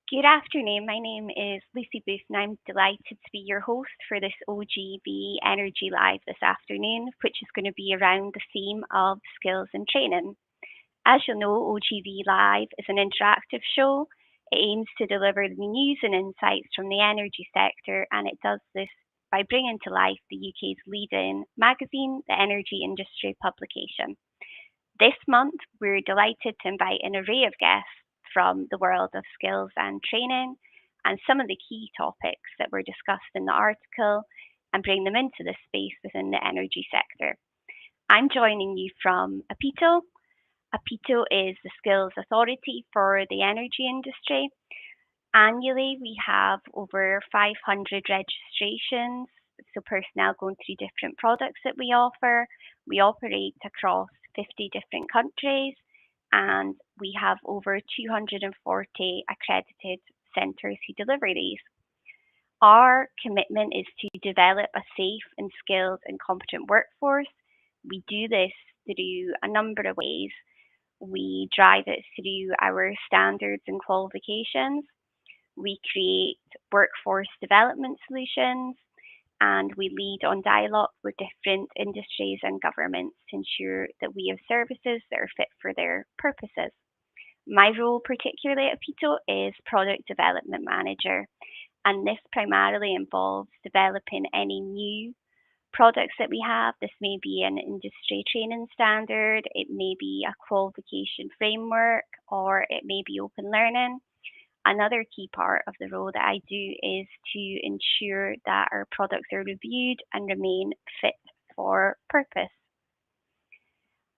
Good afternoon. My name is Lucie Booth, and I'm delighted to be your host for this OGV Energy Live this afternoon, which is going to be around the theme of skills and training. As you'll know, OGV Live is an interactive show. It aims to deliver the news and insights from the energy sector, and it does this by bringing to life the UK's leading magazine, the Energy Industry publication. This month, we're delighted to invite an array of guests from the world of skills and training and some of the key topics that were discussed in the article and bring them into this space within the energy sector. I'm joining you from OPITO. OPITO is the skills authority for the energy industry. Annually, we have over 500 registrations, so personnel going through different products that we offer. We operate across 50 different countries, and we have over 240 accredited centres who deliver these. Our commitment is to develop a safe and skilled and competent workforce. We do this through a number of ways. We drive it through our standards and qualifications. We create workforce development solutions, and we lead on dialogue with different industries and governments to ensure that we have services that are fit for their purposes. My role, particularly at OPITO, is Product Development Manager, and this primarily involves developing any new products that we have. This may be an industry training standard, it may be a qualification framework, or it may be open learning. Another key part of the role that I do is to ensure that our products are reviewed and remain fit for purpose.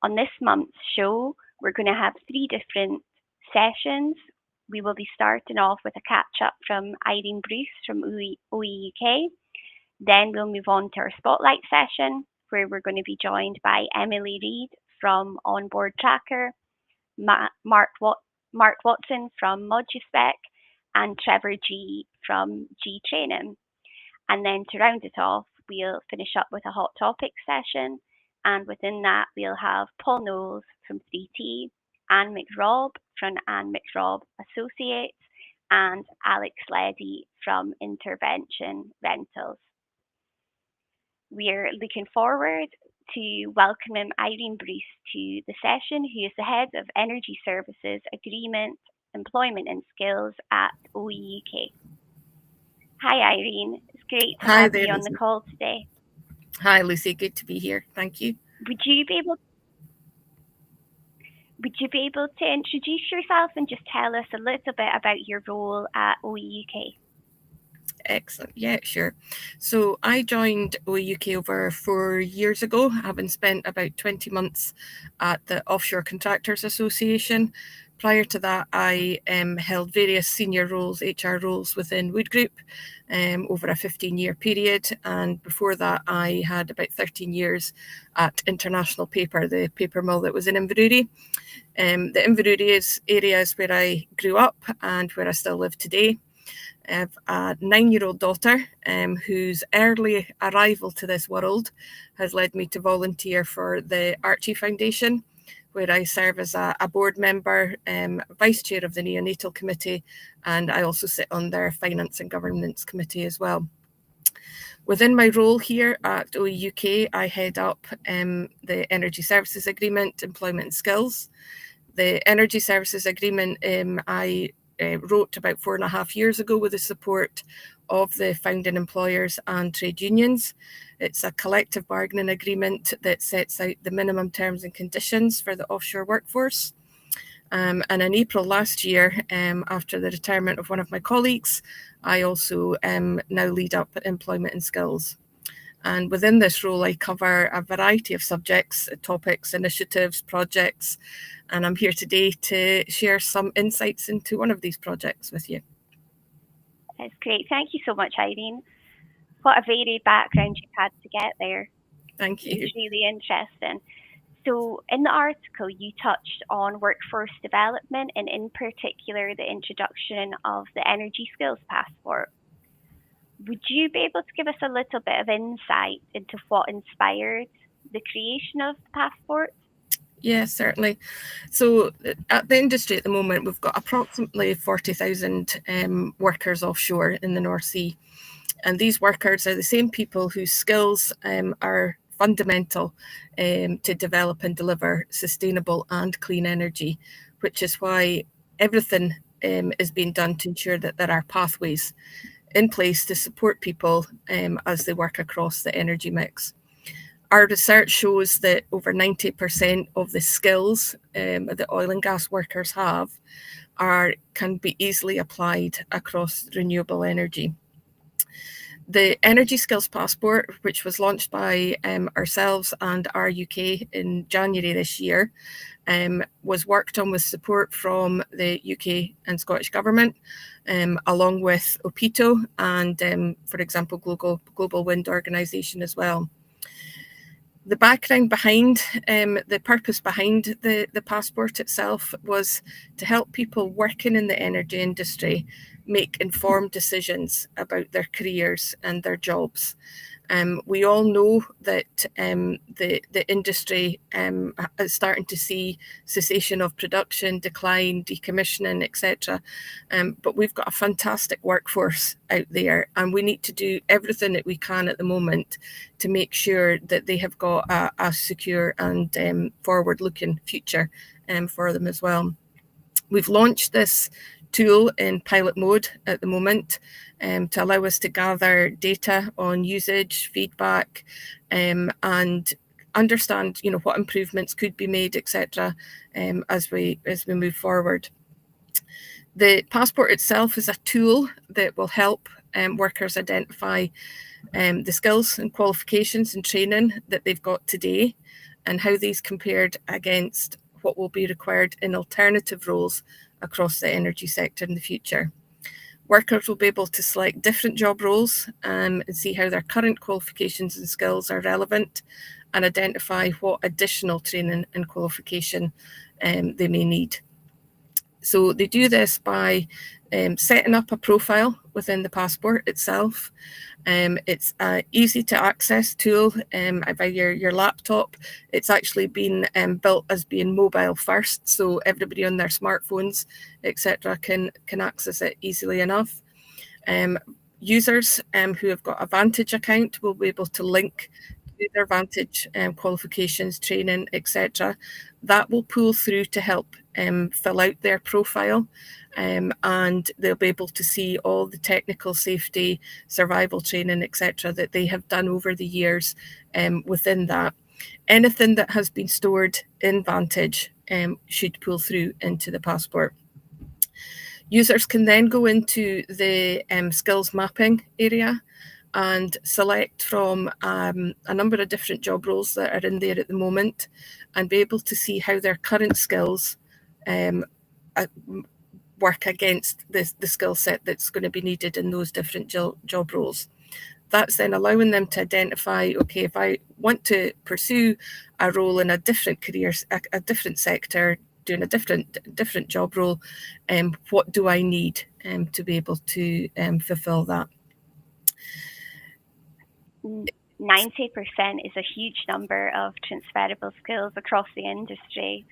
On this month's show, we're going to have 3 different sessions. We will be starting off with a catch-up from Irene Bruce from OEUK. Then we'll move on to our spotlight session, where we're going to be joined by Emily Reid from Onboard Tracker, Mark Watson from Moduspec, and Trevor G from G Training. And then to round it off, we'll finish up with a hot topic session. And within that, we'll have Paul Knowles from 3T, Anne McRobb from Anne McRobb Associates, and Alex Leddy from Intervention Rentals. We're looking forward to welcoming Irene Bruce to the session, who is the Head of Energy Services Agreement, Employment and Skills at OEUK. Hi Irene, it's great to have you on the call today. Hi Lucie, good to be here, thank you. Would you be able to introduce yourself and just tell us a little bit about your role at OEUK? Excellent. Yeah, sure. So I joined OEUK over 4 years ago, having spent about 20 months at the Offshore Contractors Association. Prior to that, I held various senior roles, HR roles within Wood Group over a 15-year period. And before that, I had about 13 years at International Paper, the paper mill that was in Inverurie. The Inverurie area is where I grew up and where I still live today. I have a 9-year-old daughter whose early arrival to this world has led me to volunteer for the Archie Foundation, where I serve as a board member, vice chair of the neonatal committee, and I also sit on their finance and governance committee as well. Within my role here at OEUK, I head up the Energy Services Agreement, Employment and Skills. The Energy Services Agreement I wrote about 4.5 years ago with the support of the founding employers and trade unions. It's a collective bargaining agreement that sets out the minimum terms and conditions for the offshore workforce. And in April last year, after the retirement of one of my colleagues, I also now lead up Employment and Skills. And within this role, I cover a variety of subjects, topics, initiatives, projects, and I'm here today to share some insights into one of these projects with you. That's great. Thank you so much, Irene. What a varied background you've had to get there. Thank you. It's really interesting. So in the article, you touched on workforce development and in particular, the introduction of the Energy Skills Passport. Would you be able to give us a little bit of insight into what inspired the creation of the passport? Yeah, certainly. So at the industry at the moment, we've got approximately 40,000 workers offshore in the North Sea. And these workers are the same people whose skills are fundamental to develop and deliver sustainable and clean energy, which is why everything is being done to ensure that there are pathways in place to support people as they work across the energy mix. Our research shows that over 90% of the skills that oil and gas workers have can be easily applied across renewable energy. The Energy Skills Passport, which was launched by ourselves and OEUK in January this year, was worked on with support from the UK and Scottish Government, along with OPITO and, for example, Global Wind Organisation as well. The background behind, the purpose behind the passport itself was to help people working in the energy industry make informed decisions about their careers and their jobs. We all know that the industry is starting to see cessation of production, decline, decommissioning, etc. But we've got a fantastic workforce out there, and we need to do everything that we can at the moment to make sure that they have got a secure and forward-looking future for them as well. We've launched this tool in pilot mode at the moment to allow us to gather data on usage, feedback, and understand, what improvements could be made, etc., as we move forward. The passport itself is a tool that will help workers identify the skills and qualifications and training that they've got today and how these compared against what will be required in alternative roles across the energy sector in the future. Workers will be able to select different job roles and see how their current qualifications and skills are relevant and identify what additional training and qualification they may need. So they do this by setting up a profile within the passport itself. It's an easy to access tool by your laptop. It's actually been built as being mobile first, so everybody on their smartphones, etc., can access it easily enough. Users who have got a Vantage account will be able to link to their Vantage qualifications, training, etc. That will pull through to help fill out their profile, and they'll be able to see all the technical safety, survival training, etc., that they have done over the years within that. Anything that has been stored in Vantage should pull through into the passport. Users can then go into the skills mapping area and select from a number of different job roles that are in there at the moment and be able to see how their current skills work against the skill set that's going to be needed in those different job roles. That's then allowing them to identify, okay, if I want to pursue a role in a different career, a different sector, doing a different job role, what do I need to be able to fulfill that? 90% is a huge number of transferable skills across the industry.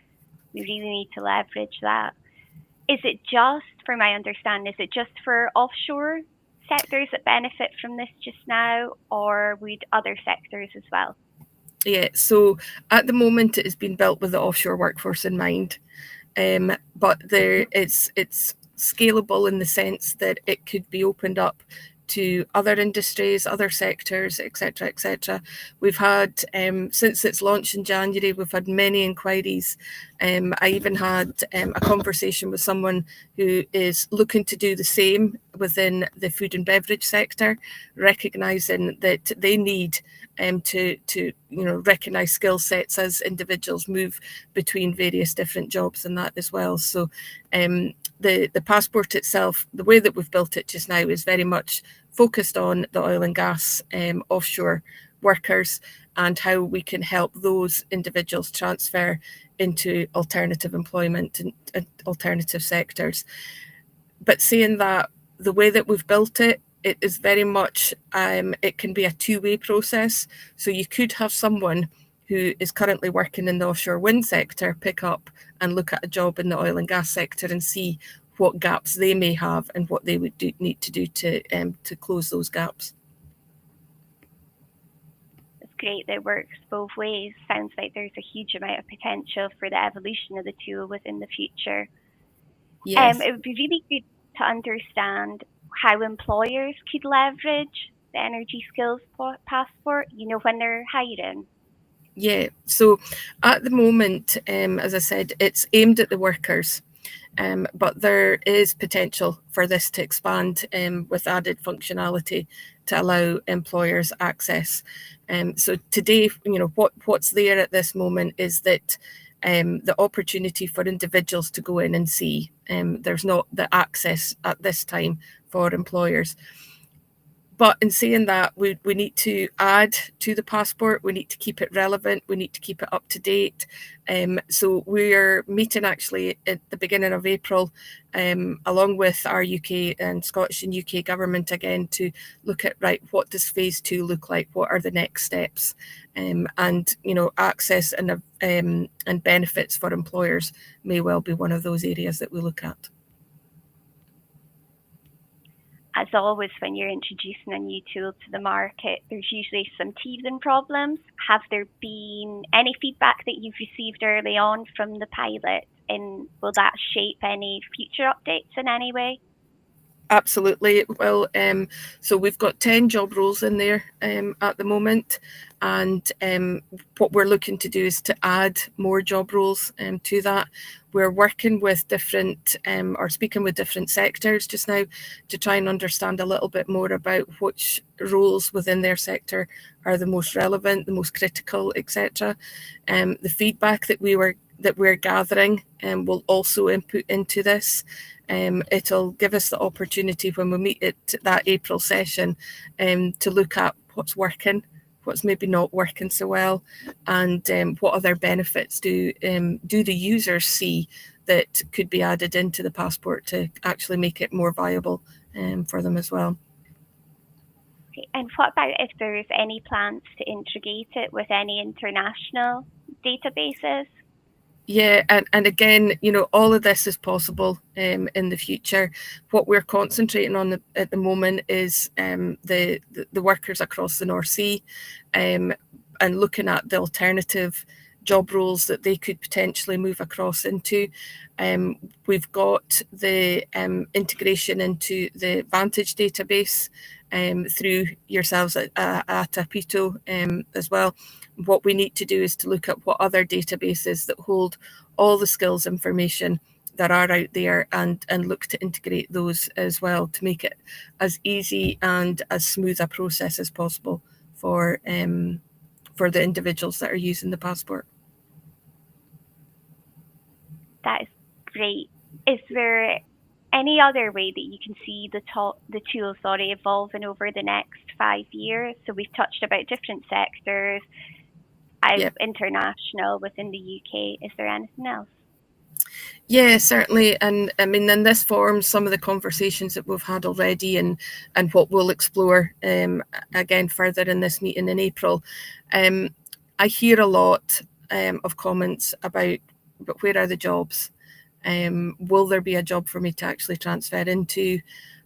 We really need to leverage that. Is it just, for my understanding, is it just for offshore sectors that benefit from this just now, or would other sectors as well? Yeah, so at the moment it has been built with the offshore workforce in mind, but it's scalable in the sense that it could be opened up to other industries, other sectors, etc., etc. We've had, since its launch in January, we've had many inquiries. I even had a conversation with someone who is looking to do the same within the food and beverage sector, recognising that they need to recognise skill sets as individuals move between various different jobs and that as well. So the passport itself, the way that we've built it just now, is very much focused on the oil and gas offshore workers and how we can help those individuals transfer into alternative employment and alternative sectors. But saying that, the way that we've built it, it is very much, it can be a two-way process. So you could have someone who is currently working in the offshore wind sector pick up and look at a job in the oil and gas sector and see what gaps they may have and what they would need to do to close those gaps. It's great that it works both ways. Sounds like there's a huge amount of potential for the evolution of the tool within the future. Yes. It would be really good to understand how employers could leverage the energy skills passport, when they're hiring. Yeah, so at the moment, as I said, it's aimed at the workers, but there is potential for this to expand with added functionality to allow employers access. So today, what's there at this moment is that the opportunity for individuals to go in and see. There's not the access at this time for employers. But in saying that, we need to add to the passport. We need to keep it relevant. We need to keep it up to date. So we're meeting actually at the beginning of April, along with our UK and Scottish and UK government again, to look at, right, what does phase 2 look like? What are the next steps? And access and benefits for employers may well be one of those areas that we look at. As always, when you're introducing a new tool to the market, there's usually some teething problems. Have there been any feedback that you've received early on from the pilot, and will that shape any future updates in any way? Absolutely. Well, so we've got 10 job roles in there at the moment, and what we're looking to do is to add more job roles to that. We're working with different or speaking with different sectors just now to try and understand a little bit more about which roles within their sector are the most relevant, the most critical, etc. The feedback that we're gathering will also input into this. It'll give us the opportunity when we meet at that April session to look at what's working, what's maybe not working so well, and what other benefits do the users see that could be added into the passport to actually make it more viable for them as well. Okay. And what about if there's any plans to integrate it with any international databases? Yeah, and again, all of this is possible in the future. What we're concentrating on at the moment is the workers across the North Sea, and looking at the alternative job roles that they could potentially move across into. We've got the integration into the Vantage database through yourselves at OPITO as well. What we need to do is to look at what other databases that hold all the skills information that are out there and look to integrate those as well to make it as easy and as smooth a process as possible for the individuals that are using the passport. That is great. Is there any other way that you can see the tool evolving over the next 5 years? So we've touched about different sectors, international, within the UK. Is there anything else? Yeah, certainly. And I mean, then this forms some of the conversations that we've had already and what we'll explore again further in this meeting in April. I hear a lot of comments about, but where are the jobs? Will there be a job for me to actually transfer into?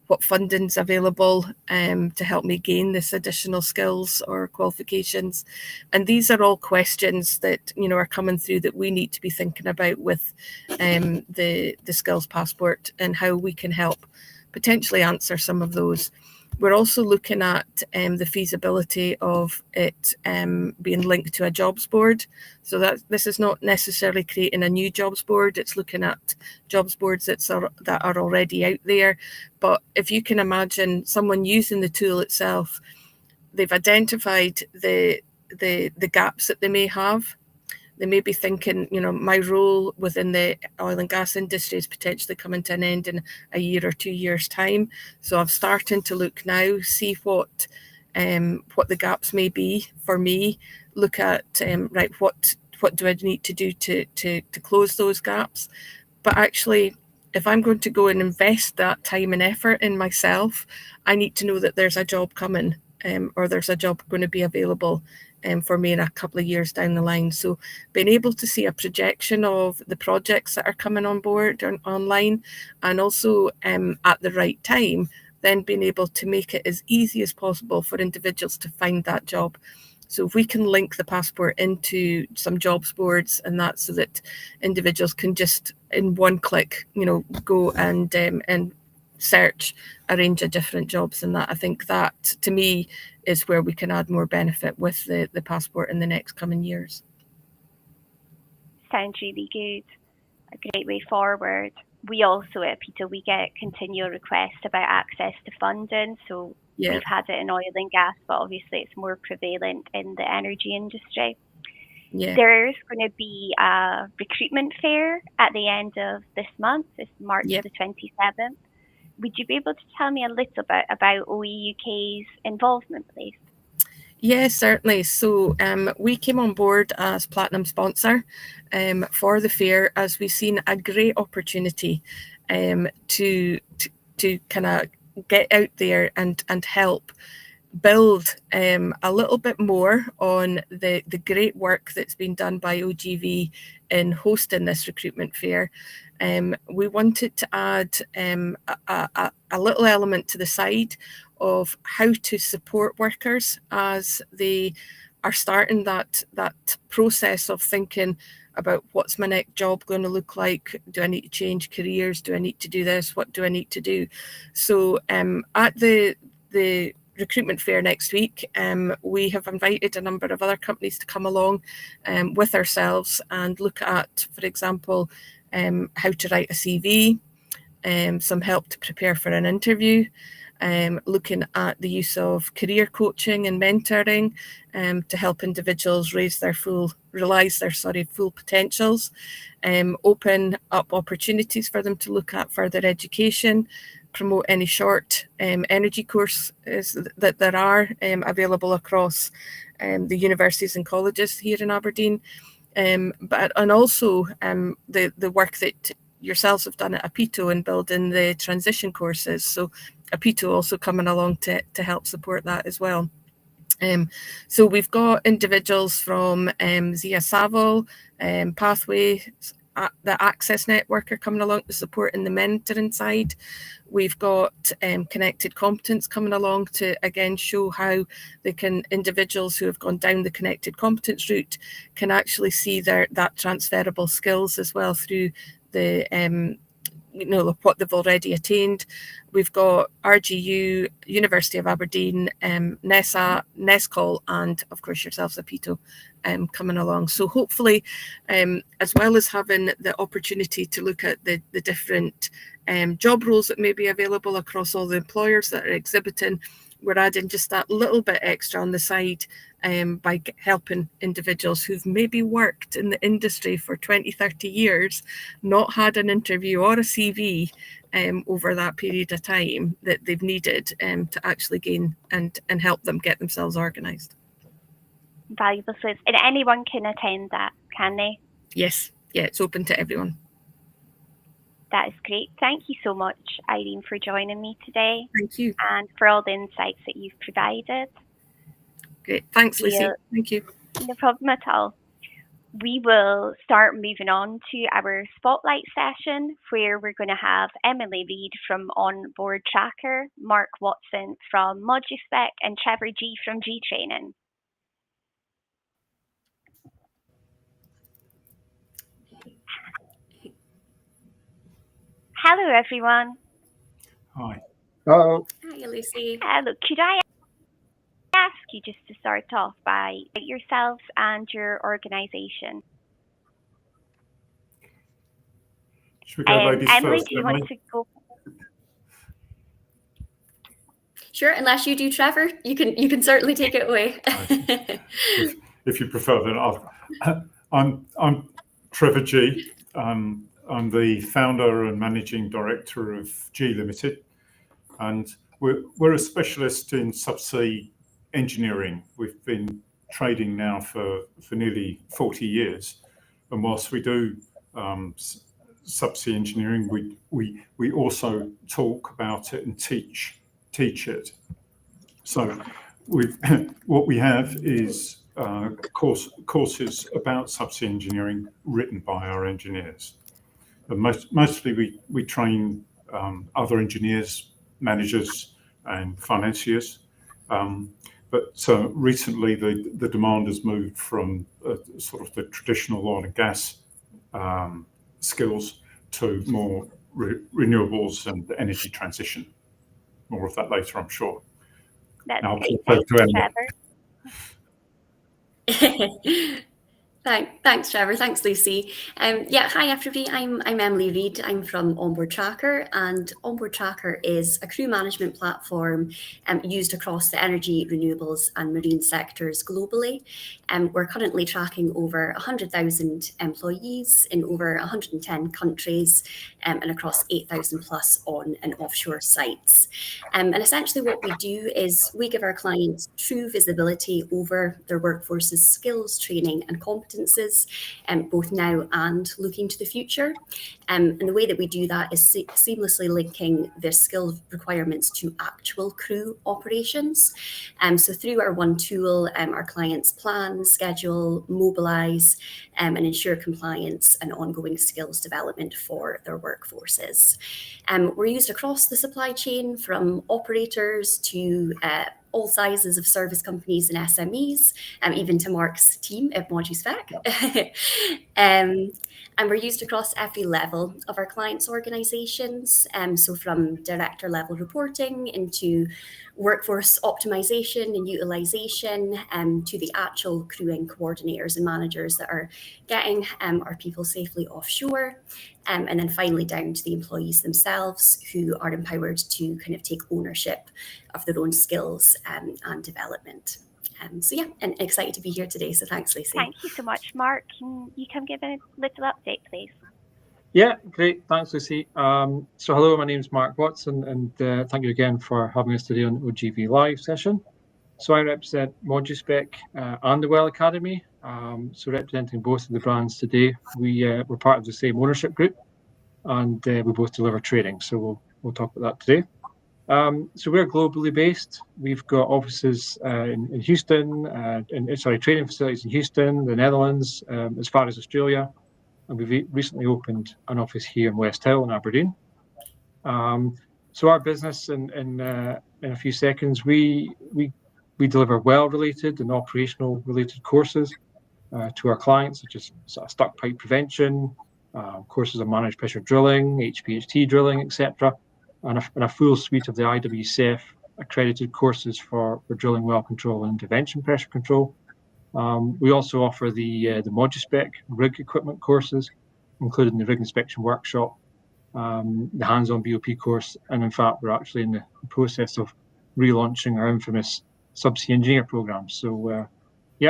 What funding's available to help me gain this additional skills or qualifications? And these are all questions that are coming through that we need to be thinking about with the skills passport and how we can help potentially answer some of those. We're also looking at the feasibility of it being linked to a jobs board. So that this is not necessarily creating a new jobs board. It's looking at jobs boards that are already out there. But if you can imagine someone using the tool itself, they've identified the gaps that they may have. They may be thinking, my role within the oil and gas industry is potentially coming to an end in a year or 2 years' time. So I'm starting to look now, see what the gaps may be for me. Look at right, what do I need to do to close those gaps? But actually, if I'm going to go and invest that time and effort in myself, I need to know that there's a job coming or there's a job going to be available for me in a couple of years down the line. So being able to see a projection of the projects that are coming on board or online, and also at the right time, then being able to make it as easy as possible for individuals to find that job. So if we can link the passport into some jobs boards and that, so that individuals can just in one click, go and search a range of different jobs, and that, I think that to me is where we can add more benefit with the passport in the next coming years. Sounds really good. A great way forward. We also at OPITO, we get continual requests about access to funding. So we've had it in oil and gas, but obviously it's more prevalent in the energy industry. There's going to be a recruitment fair at the end of this month. It's March the 27th. Would you be able to tell me a little bit about OEUK's involvement, please? Yes, certainly. So we came on board as platinum sponsor for the fair, as we've seen a great opportunity to kind of get out there and help build a little bit more on the great work that's been done by OGV in hosting this recruitment fair. We wanted to add a little element to the side of how to support workers as they are starting that process of thinking about what's my next job going to look like? Do I need to change careers? Do I need to do this? What do I need to do? So at the recruitment fair next week, we have invited a number of other companies to come along with ourselves and look at, for example, how to write a CV, some help to prepare for an interview, looking at the use of career coaching and mentoring to help individuals realise their full potentials, open up opportunities for them to look at further education, promote any short energy courses that there are available across the universities and colleges here in Aberdeen, and also the work that yourselves have done at OPITO in building the transition courses. So OPITO also coming along to help support that as well. So we've got individuals from Zia Saville, Pathway, the Access Network are coming along to support in the mentoring side. We've got Connected Competence coming along to again show how individuals who have gone down the Connected Competence route can actually see that transferable skills as well through the what they've already attained. We've got RGU, University of Aberdeen, NESA, NESCOL, and of course yourselves, OPITO, coming along. So hopefully, as well as having the opportunity to look at the different job roles that may be available across all the employers that are exhibiting, we're adding just that little bit extra on the side by helping individuals who've maybe worked in the industry for 20, 30 years, not had an interview or a CV over that period of time that they've needed to actually gain and help them get themselves organised. Valuable. So and anyone can attend that, can they? Yes. Yeah, it's open to everyone. That is great. Thank you so much, Irene, for joining me today. Thank you. And for all the insights that you've provided. Great. Thanks, Lucie. Thank you. No problem at all. We will start moving on to our spotlight session, where we're going to have Emily Reid from Onboard Tracker, Mark Watson from Moduspec, and Trevor G from G Training. Hello, everyone. Hi. Hello. Hi, Lucie. Hello. Could I ask you just to start off by yourselves and your organisation? Should we go ladies Emily, first? do you want to go? Sure, unless you do, Trevor, you can certainly take it away. if you prefer, then I'm Trevor G. I'm the founder and managing director of G Limited, and we're a specialist in subsea engineering. We've been trading now for nearly 40 years, and whilst we do subsea engineering, we also talk about it and teach it. So what we have is courses about subsea engineering written by our engineers. And mostly we train other engineers, managers, and financiers. But recently the demand has moved from sort of the traditional oil and gas skills to more renewables and energy transition. More of that later, I'm sure. That's now, great. Thank you, Trevor. Thanks, Trevor. Thanks, Lucie. Yeah, hi everybody. I'm Emily Reid. I'm from Onboard Tracker, and Onboard Tracker is a crew management platform used across the energy, renewables, and marine sectors globally. We're currently tracking over 100,000 employees in over 110 countries and across 8,000 plus on and offshore sites. And essentially, what we do is we give our clients true visibility over their workforce's skills, training, and competencies, both now and looking to the future. And the way that we do that is seamlessly linking their skill requirements to actual crew operations. So through our one tool, our clients plan, schedule, mobilise, and ensure compliance and ongoing skills development for their workforces. We're used across the supply chain, from operators to all sizes of service companies and SMEs, even to Mark's team at Moduspec. And we're used across every level of our clients' organisations, so from director level reporting into workforce optimisation and utilisation, to the actual crewing coordinators and managers that are getting our people safely offshore, and then finally down to the employees themselves, who are empowered to kind of take ownership of their own skills and development. So yeah, and excited to be here today. So thanks, Lucie. Thank you so much, Mark. Can you come give a little update, please? Yeah, great. Thanks, Lucie. So hello, my name is Mark Watson, and thank you again for having us today on the OGV Live session. So I represent Moduspec and the Well Academy. So representing both of the brands today, we're part of the same ownership group, and we both deliver training. So we'll talk about that today. So we're globally based. We've got offices in Houston, training facilities in Houston, the Netherlands, as far as Australia, and we've recently opened an office here in West Hill in Aberdeen. So our business, in a few seconds, we deliver well-related and operational-related courses to our clients, such as stuck pipe prevention, courses on managed pressure drilling, HPHT drilling, etc., and a full suite of the IWCF accredited courses for drilling well control and intervention pressure control. We also offer the Moduspec rig equipment courses, including the rig inspection workshop, the hands-on BOP course, and in fact, we're actually in the process of relaunching our infamous subsea engineer program. So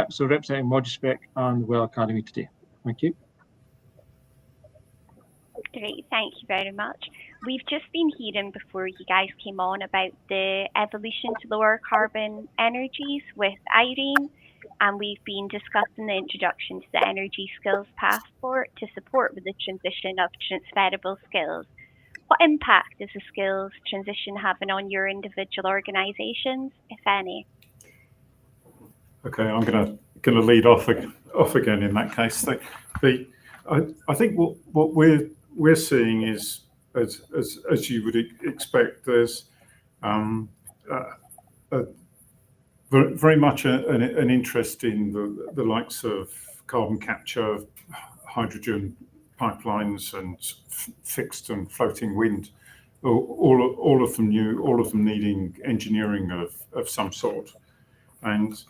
so representing Moduspec and the Well Academy today. Thank you. Great, thank you very much. We've just been hearing before you guys came on about the evolution to lower carbon energies with Irene, and we've been discussing the introduction to the Energy Skills Passport to support with the transition of transferable skills. What impact is the skills transition having on your individual organisations, if any? Okay, I'm going to lead off again in that case. I think what we're seeing is, as you would expect, there's very much an interest in the likes of carbon capture, hydrogen pipelines, and fixed and floating wind. All of them needing engineering of some sort. And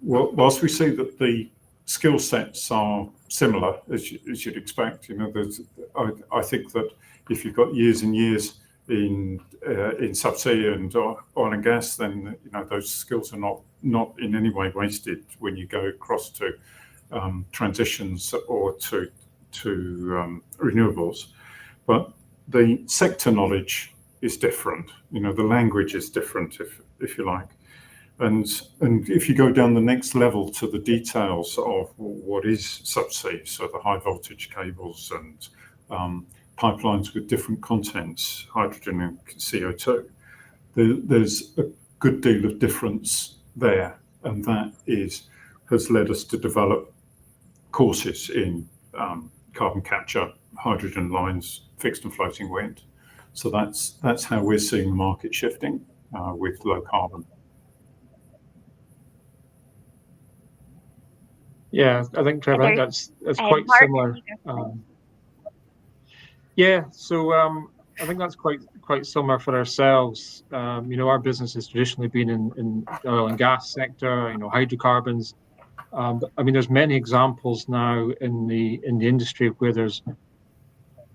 whilst we see that the skill sets are similar, as you'd expect, I think that if you've got years and years in subsea and oil and gas, then those skills are not in any way wasted when you go across to transitions or to renewables. But the sector knowledge is different. The language is different, if you like. And if you go down the next level to the details of what is subsea, so the high voltage cables and pipelines with different contents, hydrogen and CO2, there's a good deal of difference there. And that is has led us to develop courses in carbon capture, hydrogen lines, fixed and floating wind. So that's how we're seeing the market shifting with low carbon. Yeah, I think, Trevor, I think that's quite similar. Yeah, so I think that's quite similar for ourselves. Our business has traditionally been in the oil and gas sector, hydrocarbons. But, I mean, there's many examples now in the industry where there's,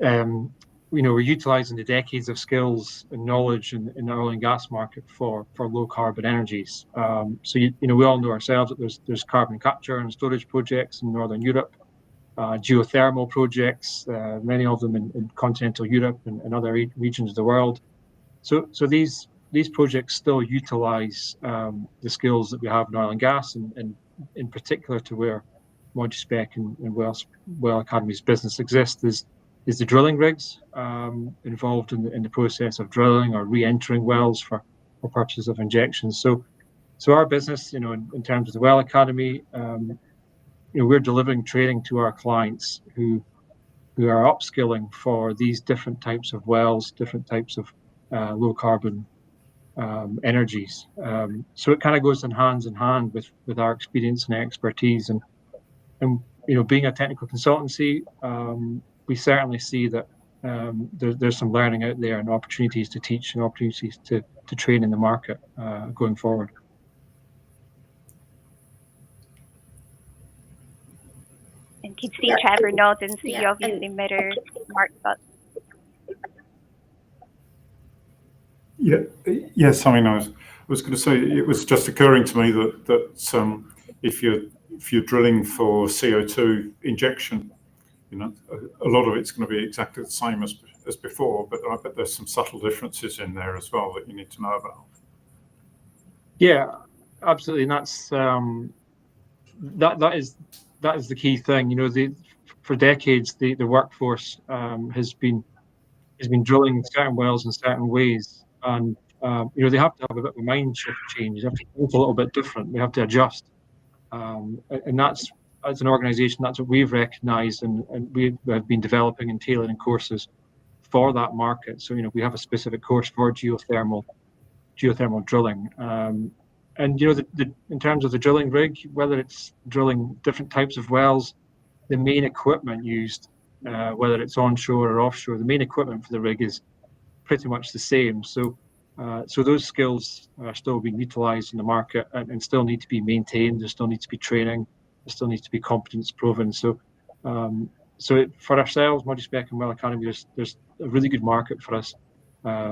we're utilizing the decades of skills and knowledge in the oil and gas market for low carbon energies. So we all know ourselves that there's carbon capture and storage projects in Northern Europe, geothermal projects, many of them in continental Europe and other regions of the world. So these projects still utilize the skills that we have in oil and gas, and in particular to where Moduspec and Well Academy's business exists is the drilling rigs involved in the process of drilling or re-entering wells for purposes of injection. So our business, in terms of the Well Academy, we're delivering training to our clients who are upskilling for these different types of wells, different types of low carbon energies. So it kind of goes in hand with our experience and expertise, and being a technical consultancy, we certainly see that there's some learning out there and opportunities to teach and opportunities to train in the market going forward. And can see Trevor nodding, so you obviously mirror Mark's thoughts. Yes. I mean, I was going to say, it was just occurring to me that if you're drilling for CO2 injection, a lot of it's going to be exactly the same as before, but I bet there's some subtle differences in there as well that you need to know about. Yeah, absolutely, and that's that is the key thing. For decades, the workforce has been drilling certain wells in certain ways, and they have to have a bit of a mind shift change. They have to think a little bit different. They have to adjust, and that's, as an organisation, that's what we've recognised, and we have been developing and tailoring courses for that market. So we have a specific course for geothermal drilling. And in terms of the drilling rig, whether it's drilling different types of wells, the main equipment used, whether it's onshore or offshore, the main equipment for the rig is pretty much the same. So those skills are still being utilised in the market and still need to be maintained. There still needs to be training. There still needs to be competence proven. So for ourselves, Moduspec and Well Academy, there's a really good market for us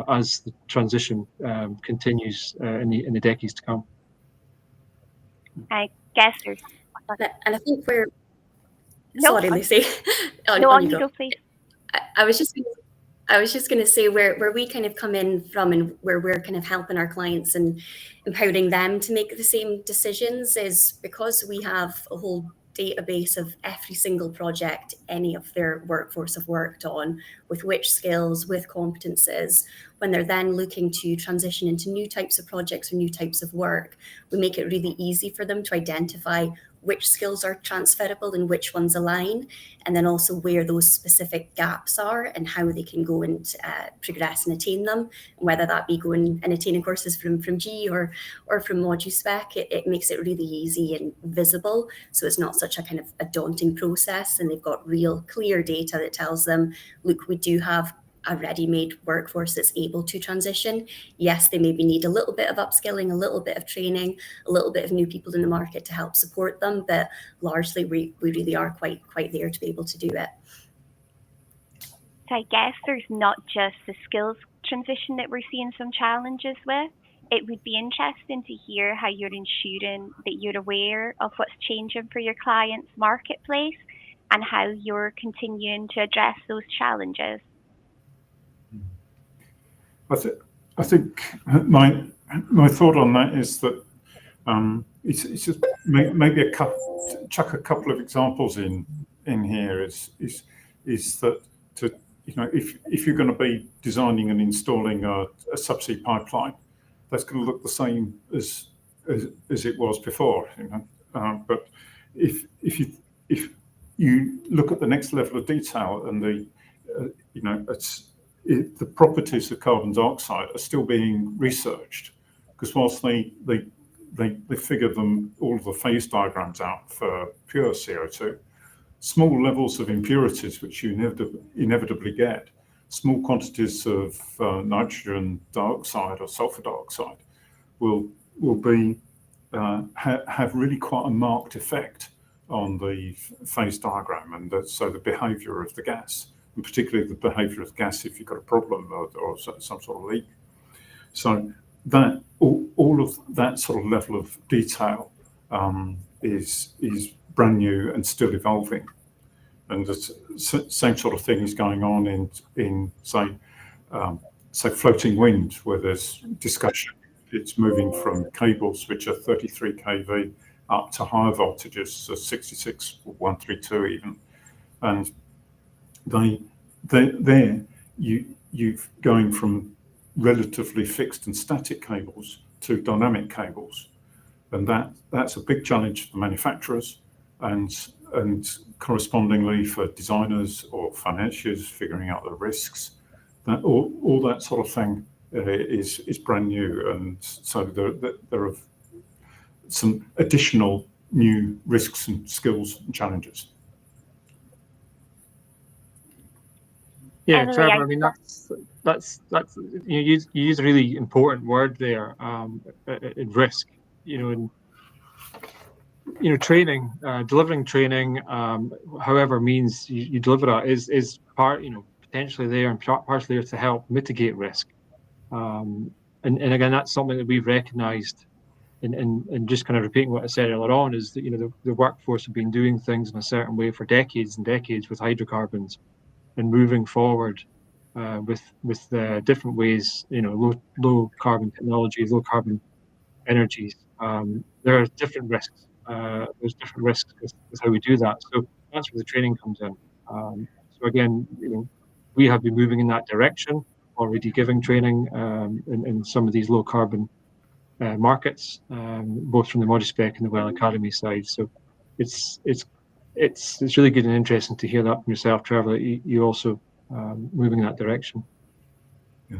as the transition continues in the decades to come. I guess there's... And I think we're... Sorry, Lucie. on you go, please. I was just going to say where we kind of come in from and where we're kind of helping our clients and empowering them to make the same decisions is because we have a whole database of every single project any of their workforce have worked on, with which skills, with competences. When they're then looking to transition into new types of projects or new types of work, we make it really easy for them to identify which skills are transferable and which ones align, and then also where those specific gaps are and how they can go and progress and attain them, whether that be going and attaining courses from G or from Moduspec. It makes it really easy and visible, so it's not such a kind of a daunting process, and they've got real clear data that tells them, look, we do have a ready-made workforce that's able to transition. Yes, they maybe need a little bit of upskilling, a little bit of training, a little bit of new people in the market to help support them, but largely we really are quite there to be able to do it. So I guess there's not just the skills transition that we're seeing some challenges with. It would be interesting to hear how you're ensuring that you're aware of what's changing for your clients' marketplace and how you're continuing to address those challenges. I think my thought on that is that it's just maybe chuck a couple of examples in here is that if you're going to be designing and installing a subsea pipeline, that's going to look the same as it was before. But if you look at the next level of detail and the properties of carbon dioxide are still being researched, because whilst they figure all of the phase diagrams out for pure CO2, small levels of impurities which you inevitably get, small quantities of nitrogen dioxide or sulfur dioxide will be have really quite a marked effect on the phase diagram, and so the behaviour of the gas, and particularly the behaviour of the gas if you've got a problem or some sort of leak. So that all of that sort of level of detail is brand new and still evolving, and the same sort of thing is going on in say floating wind, where there's discussion. It's moving from cables which are 33 kV up to higher voltages, so 66 or 132 even, and you've going from relatively fixed and static cables to dynamic cables, and that's a big challenge for manufacturers and correspondingly for designers or financiers figuring out the risks. That all that sort of thing is brand new, and so there are some additional new risks and skills and challenges. Yeah, Emily, Trevor. I mean, that's you use a really important word there, risk. Training, delivering training, however means you deliver it, is part, potentially there and partially there to help mitigate risk. And again, that's something that we've recognised. And just kind of repeating what I said earlier on is that the workforce have been doing things in a certain way for decades and decades with hydrocarbons, and moving forward with different ways, low carbon technology, low carbon energies. There are different risks. There's different risks with how we do that. So that's where the training comes in. So again, we have been moving in that direction, already giving training in some of these low carbon markets, both from the Moduspec and the Well Academy side. So it's really good and interesting to hear that from yourself, Trevor, that you also moving in that direction. Yeah.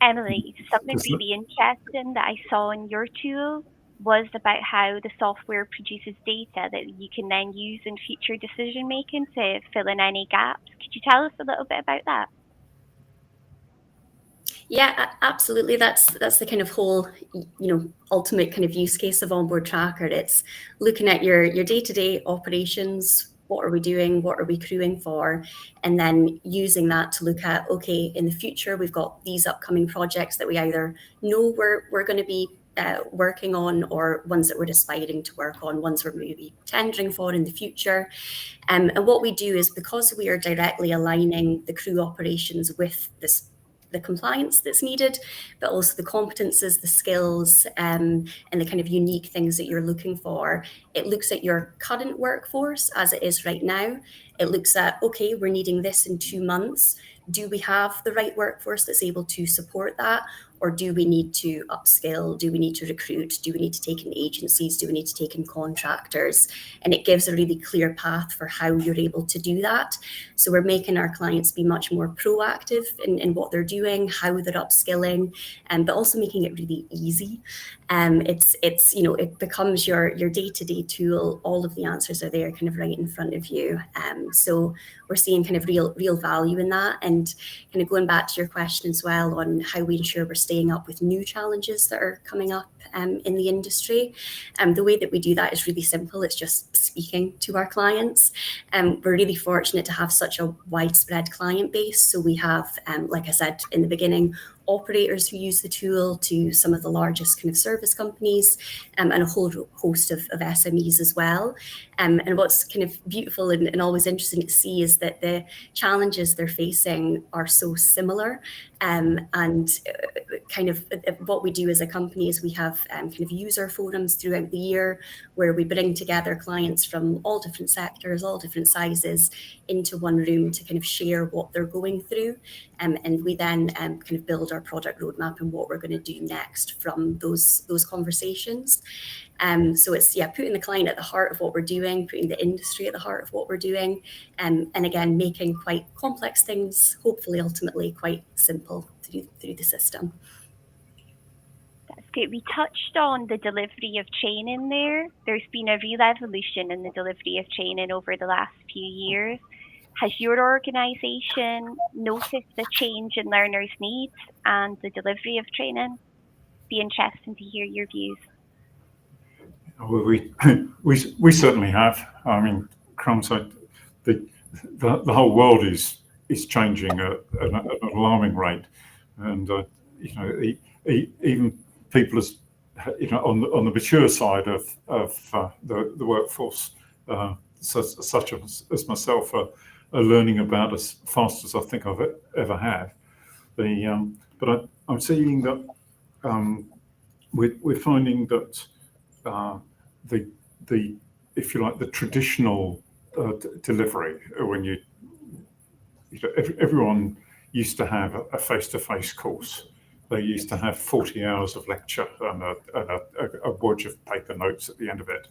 Emily, something really interesting that I saw in your tool was about how the software produces data that you can then use in future decision making to fill in any gaps. Could you tell us a little bit about that? Yeah, absolutely. That's the kind of whole, ultimate kind of use case of Onboard Tracker. It's looking at your day-to-day operations. What are we doing? What are we crewing for? And then using that to look at, okay, in the future, we've got these upcoming projects that we either know we're going to be working on, or ones that we're aspiring to work on, ones we're maybe tendering for in the future. And what we do is, because we are directly aligning the crew operations with the compliance that's needed, but also the competences, the skills, and the kind of unique things that you're looking for. It looks at your current workforce as it is right now. It looks at, okay, we're needing this in 2 months. Do we have the right workforce that's able to support that? Or do we need to upskill? Do we need to recruit? Do we need to take in agencies? Do we need to take in contractors? And it gives a really clear path for how you're able to do that. So we're making our clients be much more proactive in what they're doing, how they're upskilling, but also making it really easy. It becomes your day-to-day tool. All of the answers are there, kind of right in front of you. So we're seeing kind of real value in that. And kind of going back to your question as well on how we ensure we're staying up with new challenges that are coming up in the industry. The way that we do that is really simple. It's just speaking to our clients. We're really fortunate to have such a widespread client base. So we have, like I said in the beginning, operators who use the tool, to some of the largest kind of service companies, and a whole host of SMEs as well. And what's kind of beautiful and always interesting to see is that the challenges they're facing are so similar. And kind of what we do as a company is we have kind of user forums throughout the year where we bring together clients clients from all different sectors, all different sizes, into one room to kind of share what they're going through. And we then kind of build our product roadmap and what we're going to do next from those conversations. So it's, putting the client at the heart of what we're doing, putting the industry at the heart of what we're doing, and again, making quite complex things, hopefully ultimately quite simple through the system. That's good. We touched on the delivery of training there. There's been a real evolution in the delivery of training over the last few years. Has your organisation noticed a change in learners' needs and the delivery of training? Be interesting to hear your views. Well, we certainly have. I mean, crumbs, the whole world is changing at an alarming rate, and even people as on the mature side of the workforce, such as myself, are learning about as fast as I think I've ever have. But I'm seeing that we're finding that the if you like, the traditional delivery, when everyone used to have a face-to-face course. They used to have 40 hours of lecture and a wodge of paper notes at the end of it.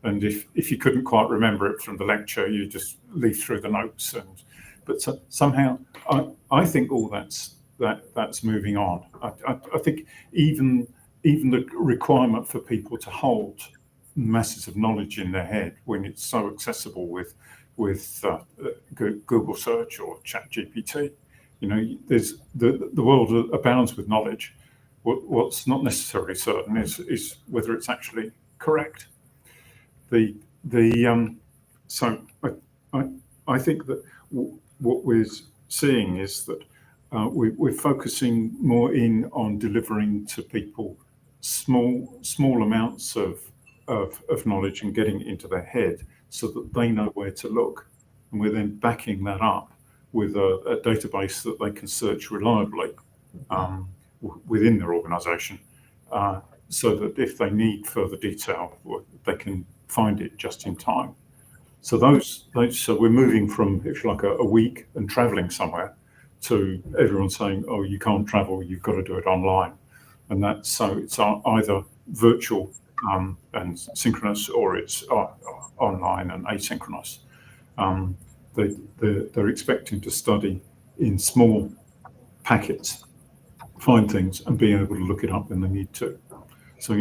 And if you couldn't quite remember it from the lecture, you just leaf through the notes. But somehow, I think all that's moving on. I think even the requirement for people to hold masses of knowledge in their head when it's so accessible with Google search or ChatGPT. There's the world abounds with knowledge. What's not necessarily certain is whether it's actually correct. So I think that what we're seeing is that we're focusing more in on delivering to people small amounts of knowledge and getting it into their head so that they know where to look, and we're then backing that up with a database that they can search reliably within their organisation, so that if they need further detail, they can find it just in time. So so we're moving from, if you like, a week and travelling somewhere to everyone saying, "Oh, you can't travel; you've got to do it online," and it's either virtual and synchronous, or it's online and asynchronous. They're expecting to study in small packets, find things, and be able to look it up when they need to. So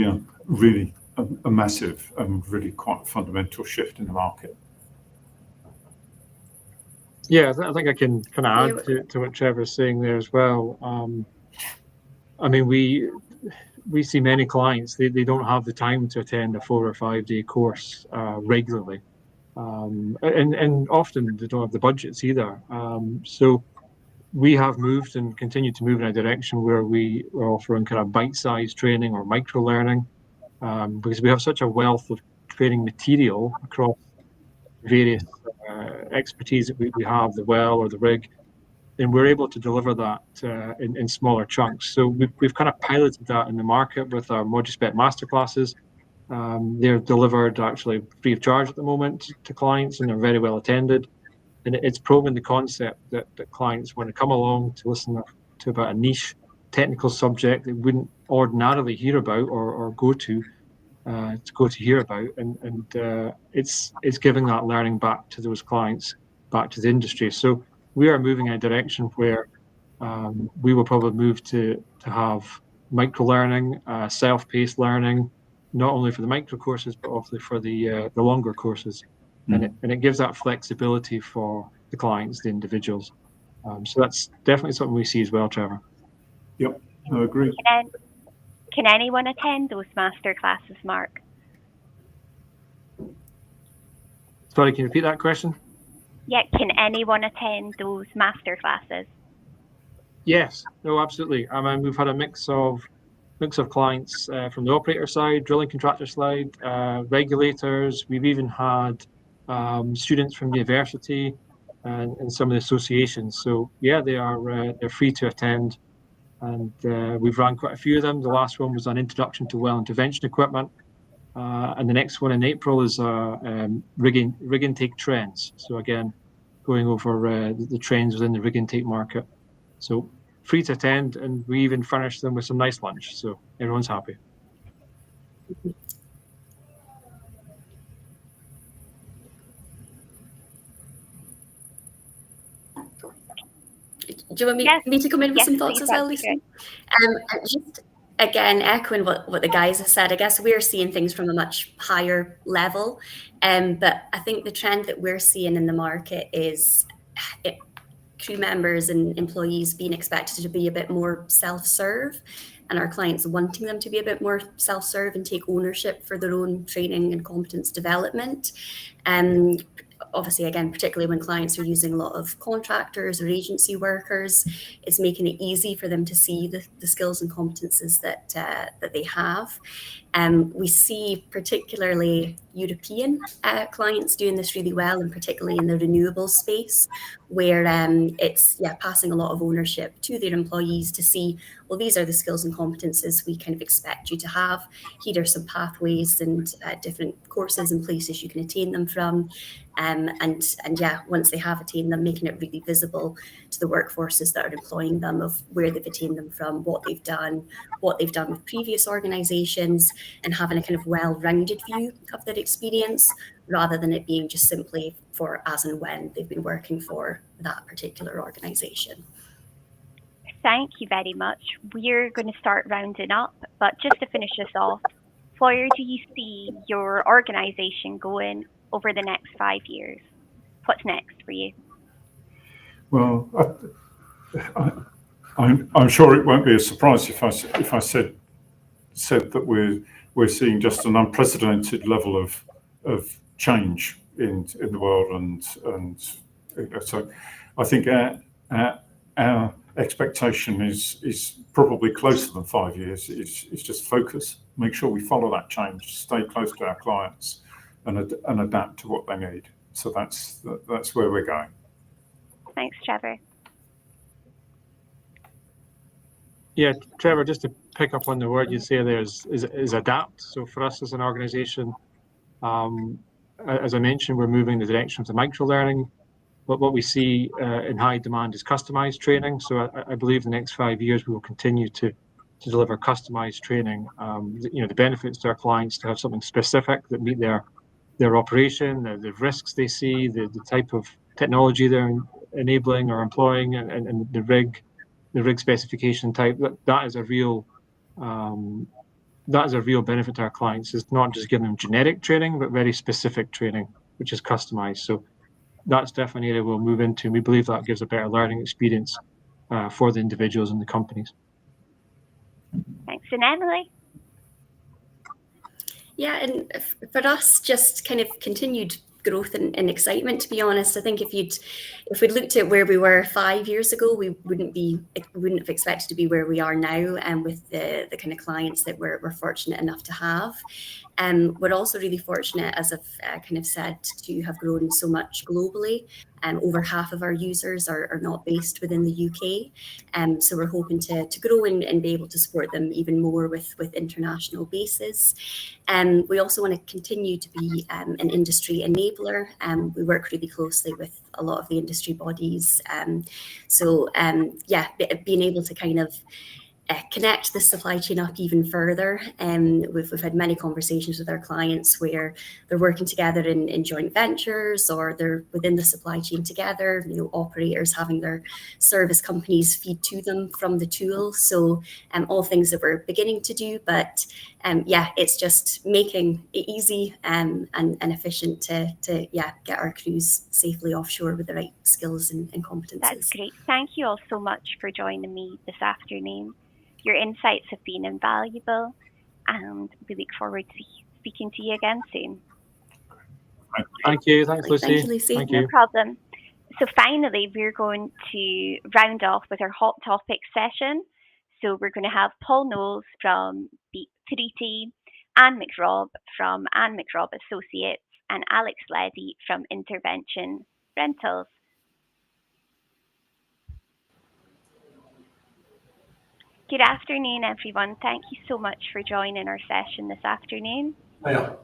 really a massive and really quite fundamental shift in the market. Yeah, I think I can kind of add to what Trevor's saying there as well. I mean, we see many clients, they don't have the time to attend a 4 or 5 day course regularly. And often they don't have the budgets either. So we have moved and continue to move in a direction where we are offering kind of bite-sized training or micro-learning, because we have such a wealth of training material across various expertise that we have, the well or the rig, and we're able to deliver that in smaller chunks. So we've kind of piloted that in the market with our Moduspec masterclasses. They're delivered actually free of charge at the moment to clients, and they're very well attended. And it's proven the concept that clients want to come along to listen to about a niche technical subject they wouldn't ordinarily hear about or go to hear about. And it's giving that learning back to those clients, back to the industry. So we are moving in a direction where we will probably move to have micro-learning, self-paced learning, not only for the micro courses, but also for the longer courses. And it gives that flexibility for the clients, the individuals. So that's definitely something we see as well, Trevor. Yep, I agree. Can anyone attend those master classes, Mark? Sorry, can you repeat that question? Yeah, can anyone attend those master classes? Yes, no, absolutely. I mean, we've had a mix of clients from the operator side, drilling contractor side, regulators. We've even had students from university and some of the associations. So yeah, they're free to attend, and we've run quite a few of them. The last one was an introduction to well intervention equipment, And the next one in April is rig intake trends. So again, going over the trends within the rig intake market. So free to attend, and we even furnish them with some nice lunch. So everyone's happy. Do you want me to come in with some thoughts as well, Lucie? Just again, echoing what the guys have said, I guess we're seeing things from a much higher level. But I think the trend that we're seeing in the market is crew members and employees being expected to be a bit more self-serve, and our clients wanting them to be a bit more self-serve and take ownership for their own training and competence development. Obviously, again, particularly when clients are using a lot of contractors or agency workers, it's making it easy for them to see the skills and competences that they have. We see particularly European clients doing this really well, and particularly in the renewables space, where it's passing a lot of ownership to their employees to see, well, these are the skills and competences we kind of expect you to have. Here are some pathways and different courses and places you can attain them from. And once they have attained them, making it really visible to the workforces that are employing them of where they've attained them from, what they've done with previous organisations, and having a kind of well-rounded view of their experience, rather than it being just simply for as and when they've been working for that particular organisation. Thank you very much. We're going to start rounding up, but just to finish this off, where do you see your organisation going over the next 5 years? What's next for you? Well, I'm sure it won't be a surprise if I said that we're seeing just an unprecedented level of change in the world, and so I think our expectation is probably closer than 5 years. It's just focus, make sure we follow that change, stay close to our clients, and adapt to what they need. So that's where we're going. Thanks, Trevor. Yeah, Trevor, just to pick up on the word you say there is adapt. So for us as an organisation, as I mentioned, we're moving in the direction of the micro-learning. But what we see in high demand is customised training. So I believe the next 5 years we will continue to deliver customised training. The benefits to our clients to have something specific that meet their operation, the risks they see, the type of technology they're enabling or employing, and the rig specification type. That is a real benefit to our clients. It's not just giving them generic training, but very specific training, which is customized. So that's definitely an area we'll move into. And we believe that gives a better learning experience for the individuals and the companies. Thanks. And Emily? Yeah, and for us, just kind of continued growth and excitement, to be honest. I think if we'd looked at where we were 5 years ago, we wouldn't have expected to be where we are now, and with the kind of clients that we're fortunate enough to have. We're also really fortunate, as I've kind of said, to have grown so much globally. Over half of our users are not based within the UK. So we're hoping to grow and be able to support them even more with international bases. We also want to continue to be an industry enabler. We work really closely with a lot of the industry bodies. Being able to kind of connect the supply chain up even further. We've had many conversations with our clients where they're working together in joint ventures, or they're within the supply chain together, operators having their service companies feed to them from the tool. So all things that we're beginning to do, but it's just making it easy and efficient to get our crews safely offshore with the right skills and competences. That's great. Thank you all so much for joining me this afternoon. Your insights have been invaluable, and we look forward to speaking to you again soon. Thank you. Thanks, Lucie. Thank you, Lucie. Thank you. No problem. So finally, we're going to round off with our hot topics session. So we're going to have Paul Knowles from OPITO, Anne McRobb from Anne McRobb Associates, and Alex Leddy from Intervention Rentals. Good afternoon, everyone. Thank you so much for joining our session this afternoon. Hiya.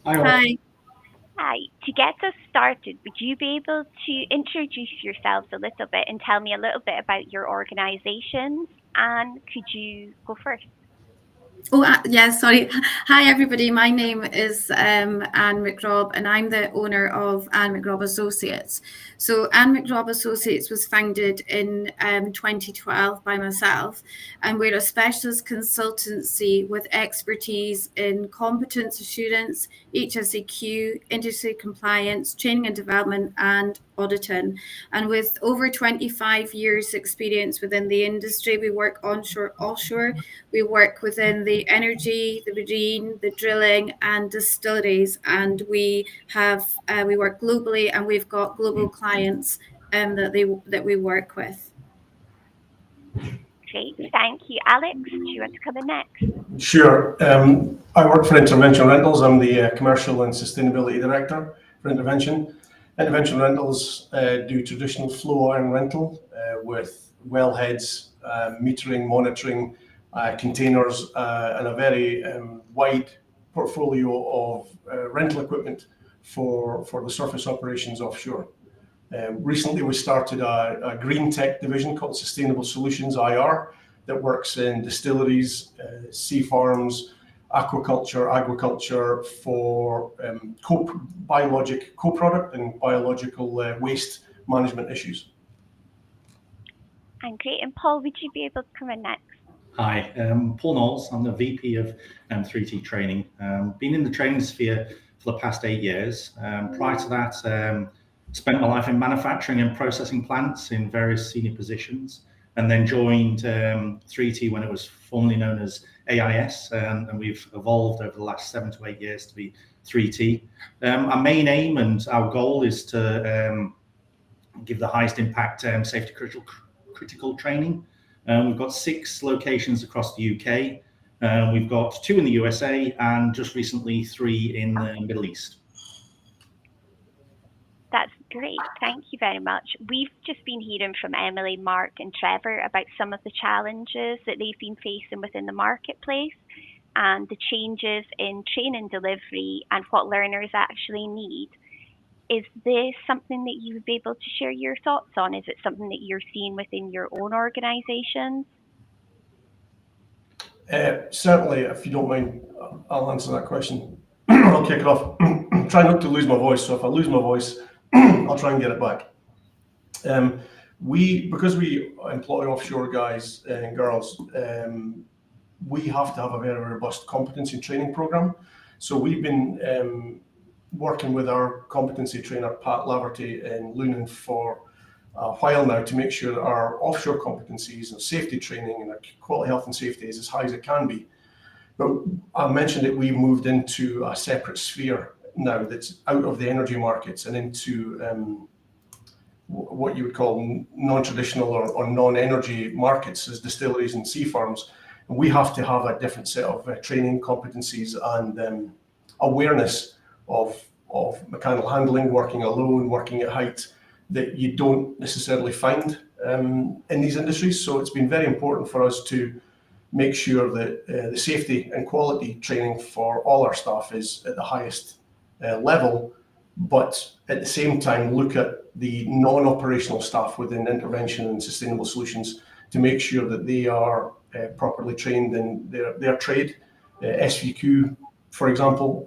Hi. Hi. To get us started, would you be able to introduce yourselves a little bit and tell me a little bit about your organisations? And could you go first? Oh, yeah, sorry. Hi, everybody. My name is Anne McRobb, and I'm the owner of Anne McRobb Associates. So Anne McRobb Associates was founded in 2012 by myself, and we're a specialist consultancy with expertise in competence assurance, HSEQ, industry compliance, training and development, and auditing. And with over 25 years experience within the industry, we work onshore, offshore. We work within the energy, the marine, the drilling, and distilleries, and we work globally, and we've got global clients that we work with. Great, thank you. Alex, do you want to come in next? Sure. I work for Intervention Rentals. I'm the Commercial and Sustainability Director for Intervention. Intervention Rentals do traditional flow iron rental with wellheads, metering, monitoring, containers, and a very wide portfolio of rental equipment for the surface operations offshore. Recently, we started a green tech division called Sustainable Solutions IR that works in distilleries, sea farms, aquaculture, agriculture for biologic co-product and biological waste management issues. And great. And Paul, would you be able to come in next? Hi, Paul Knowles. I'm the VP of 3T training. Been in the training sphere for the past 8 years. Prior to that, spent my life in manufacturing and processing plants in various senior positions, and then joined 3T when it was formerly known as AIS, and we've evolved over the last 7 to 8 years to be 3T. Our main aim and our goal is to give the highest impact safety critical training. We've got 6 locations across the UK. We've got 2 in the USA and just recently 3 in the Middle East. That's great. Thank you very much. We've just been hearing from Emily, Mark, and Trevor about some of the challenges that they've been facing within the marketplace and the changes in training delivery and what learners actually need. Is this something that you would be able to share your thoughts on? Is it something that you're seeing within your own organisations? Certainly, if you don't mind, I'll answer that question. I'll kick it off. Try not to lose my voice, so if I lose my voice, I'll try and get it back. Because we employ offshore guys and girls, we have to have a very robust competency training program. So we've been working with our competency trainer, Pat Laverty, in Lunan for a while now to make sure that our offshore competencies and safety training and quality health and safety is as high as it can be. But I mentioned that we moved into a separate sphere now that's out of the energy markets and into what you would call non-traditional or non-energy markets as distilleries and sea farms. And we have to have a different set of training competencies and awareness of mechanical handling, working alone, working at height, that you don't necessarily find in these industries. So it's been very important for us to make sure that the safety and quality training for all our staff is at the highest level, but at the same time look at the non-operational staff within intervention and sustainable solutions to make sure that they are properly trained in their trade, SVQ, for example.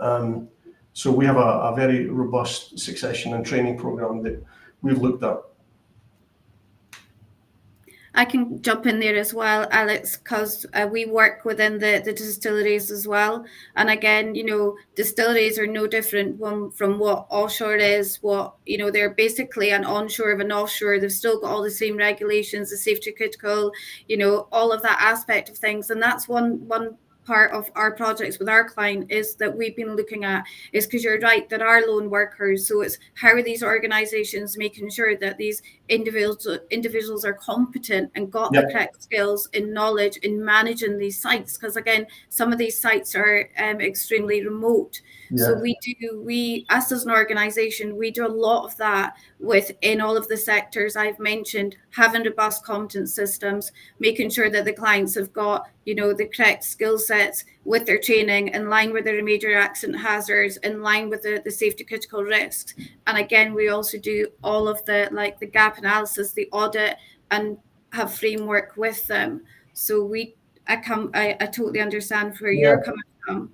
So we have a very robust succession and training program that we've looked at. I can jump in there as well, Alex, because we work within the distilleries as well. And again, distilleries are no different from what offshore is. They're basically an onshore of an offshore. They've still got all the same regulations, the safety critical, all of that aspect of things. And that's one part of our projects with our client is that we've been looking at is because you're right that our lone workers, so it's how are these organizations making sure that these individuals are competent and got the correct skills and knowledge in managing these sites, because again some of these sites are extremely remote. So we us as an organization, we do a lot of that within all of the sectors I've mentioned, having robust competence systems, making sure that the clients have got, the correct skill sets with their training in line with their major accident hazards, in line with the safety critical risks. And again, we also do all of the gap analysis, the audit, and have framework with them. So I totally understand where you're coming from.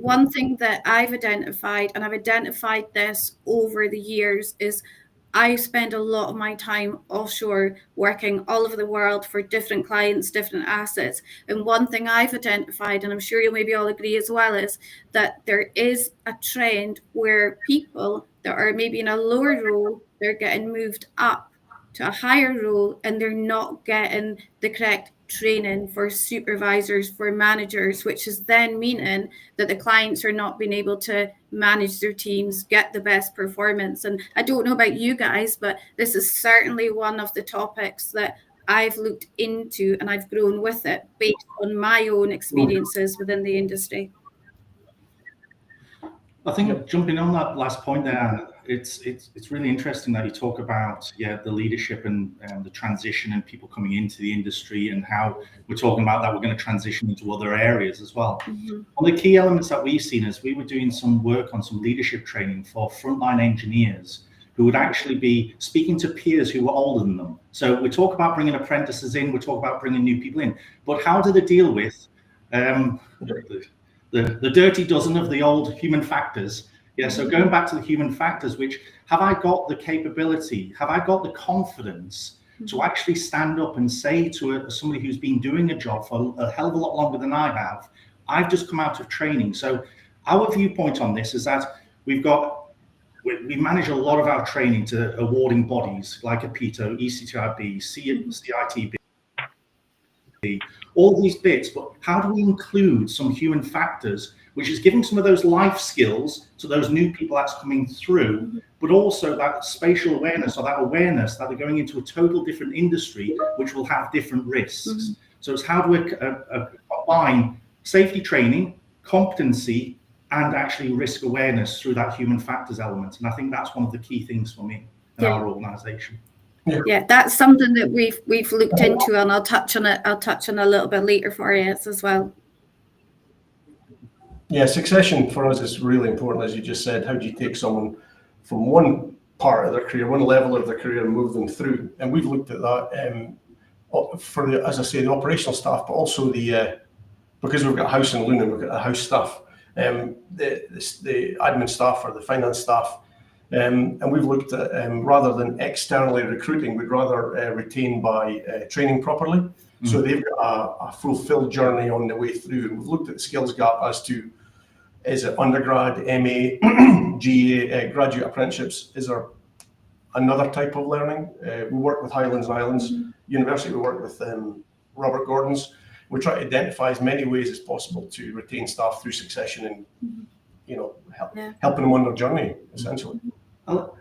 One thing that I've identified, and I've identified this over the years, is I spend a lot of my time offshore working all over the world for different clients, different assets. And one thing I've identified, and I'm sure you'll maybe all agree as well, is that there is a trend where people that are maybe in a lower role, they're getting moved up to a higher role, and they're not getting the correct training for supervisors, for managers, which is then meaning that the clients are not being able to manage their teams, get the best performance. And I don't know about you guys, but this is certainly one of the topics that I've looked into, and I've grown with it based on my own experiences within the industry. I think jumping on that last point there, it's really interesting that you talk about the leadership and the transition and people coming into the industry, and how we're talking about that we're going to transition into other areas as well. Mm-hmm. One of the key elements that we've seen is we were doing some work on some leadership training for frontline engineers who would actually be speaking to peers who were older than them. So we talk about bringing apprentices in, we talk about bringing new people in, but how do they deal with the dirty dozen of the old human factors? So going back to the human factors, which have I got the capability, have I got the confidence to actually stand up and say to somebody who's been doing a job for a hell of a lot longer than I have, I've just come out of training. So our viewpoint on this is that we manage a lot of our training to awarding bodies like OPITO, ECTIB, CITB, all these bits, but how do we include some human factors, which is giving some of those life skills to those new people that's coming through, but also that spatial awareness, or that awareness that they're going into a total different industry, which will have different risks. So it's how do we combine safety training, competency, and actually risk awareness through that human factors element. And I think that's one of the key things for me in our organization. Yeah, that's something that we've looked into, and I'll touch on it. I'll touch on a little bit later for you as well. Yeah, succession for us is really important, as you just said. How do you take someone from one part of their career, one level of their career, and move them through? And we've looked at that for the, as I say, the operational staff, but also the because we've got a house in Lunan, we've got a house staff, the admin staff or the finance staff. And we've looked at, rather than externally recruiting, we'd rather retain by training properly. So they've got a fulfilled journey on the way through. And we've looked at the skills gap as to, is it undergrad, MA, GA, graduate apprenticeships? Is there another type of learning? We work with Highlands and Islands University. We work with Robert Gordon's. We try to identify as many ways as possible to retain staff through succession and, helping them on their journey, essentially.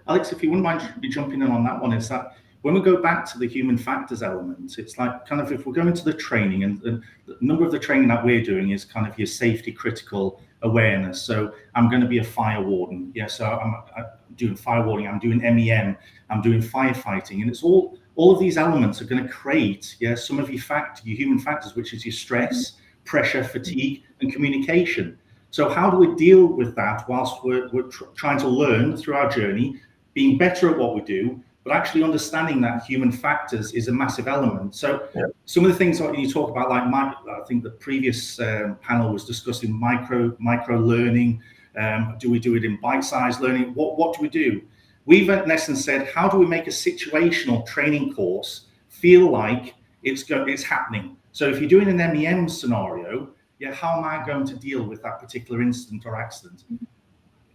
Alex, if you wouldn't mind jumping in on that one, is that when we go back to the human factors element, it's like kind of if we're going to the training, and the number of the training that we're doing is kind of your safety critical awareness. So I'm going to be a fire warden. So I'm doing fire warning, I'm doing MEM, I'm doing firefighting, and it's all of these elements are going to create some of your human factors, which is your stress, pressure, fatigue, and communication. So how do we deal with that whilst we're trying to learn through our journey, being better at what we do, but actually understanding that human factors is a massive element. So some of the things that you talk about, like I think the previous panel was discussing micro learning. Do we do it in bite-sized learning? What do we do? We've in essence said, how do we make a situational training course feel like it's happening? So if you're doing an MEM scenario, how am I going to deal with that particular incident or accident?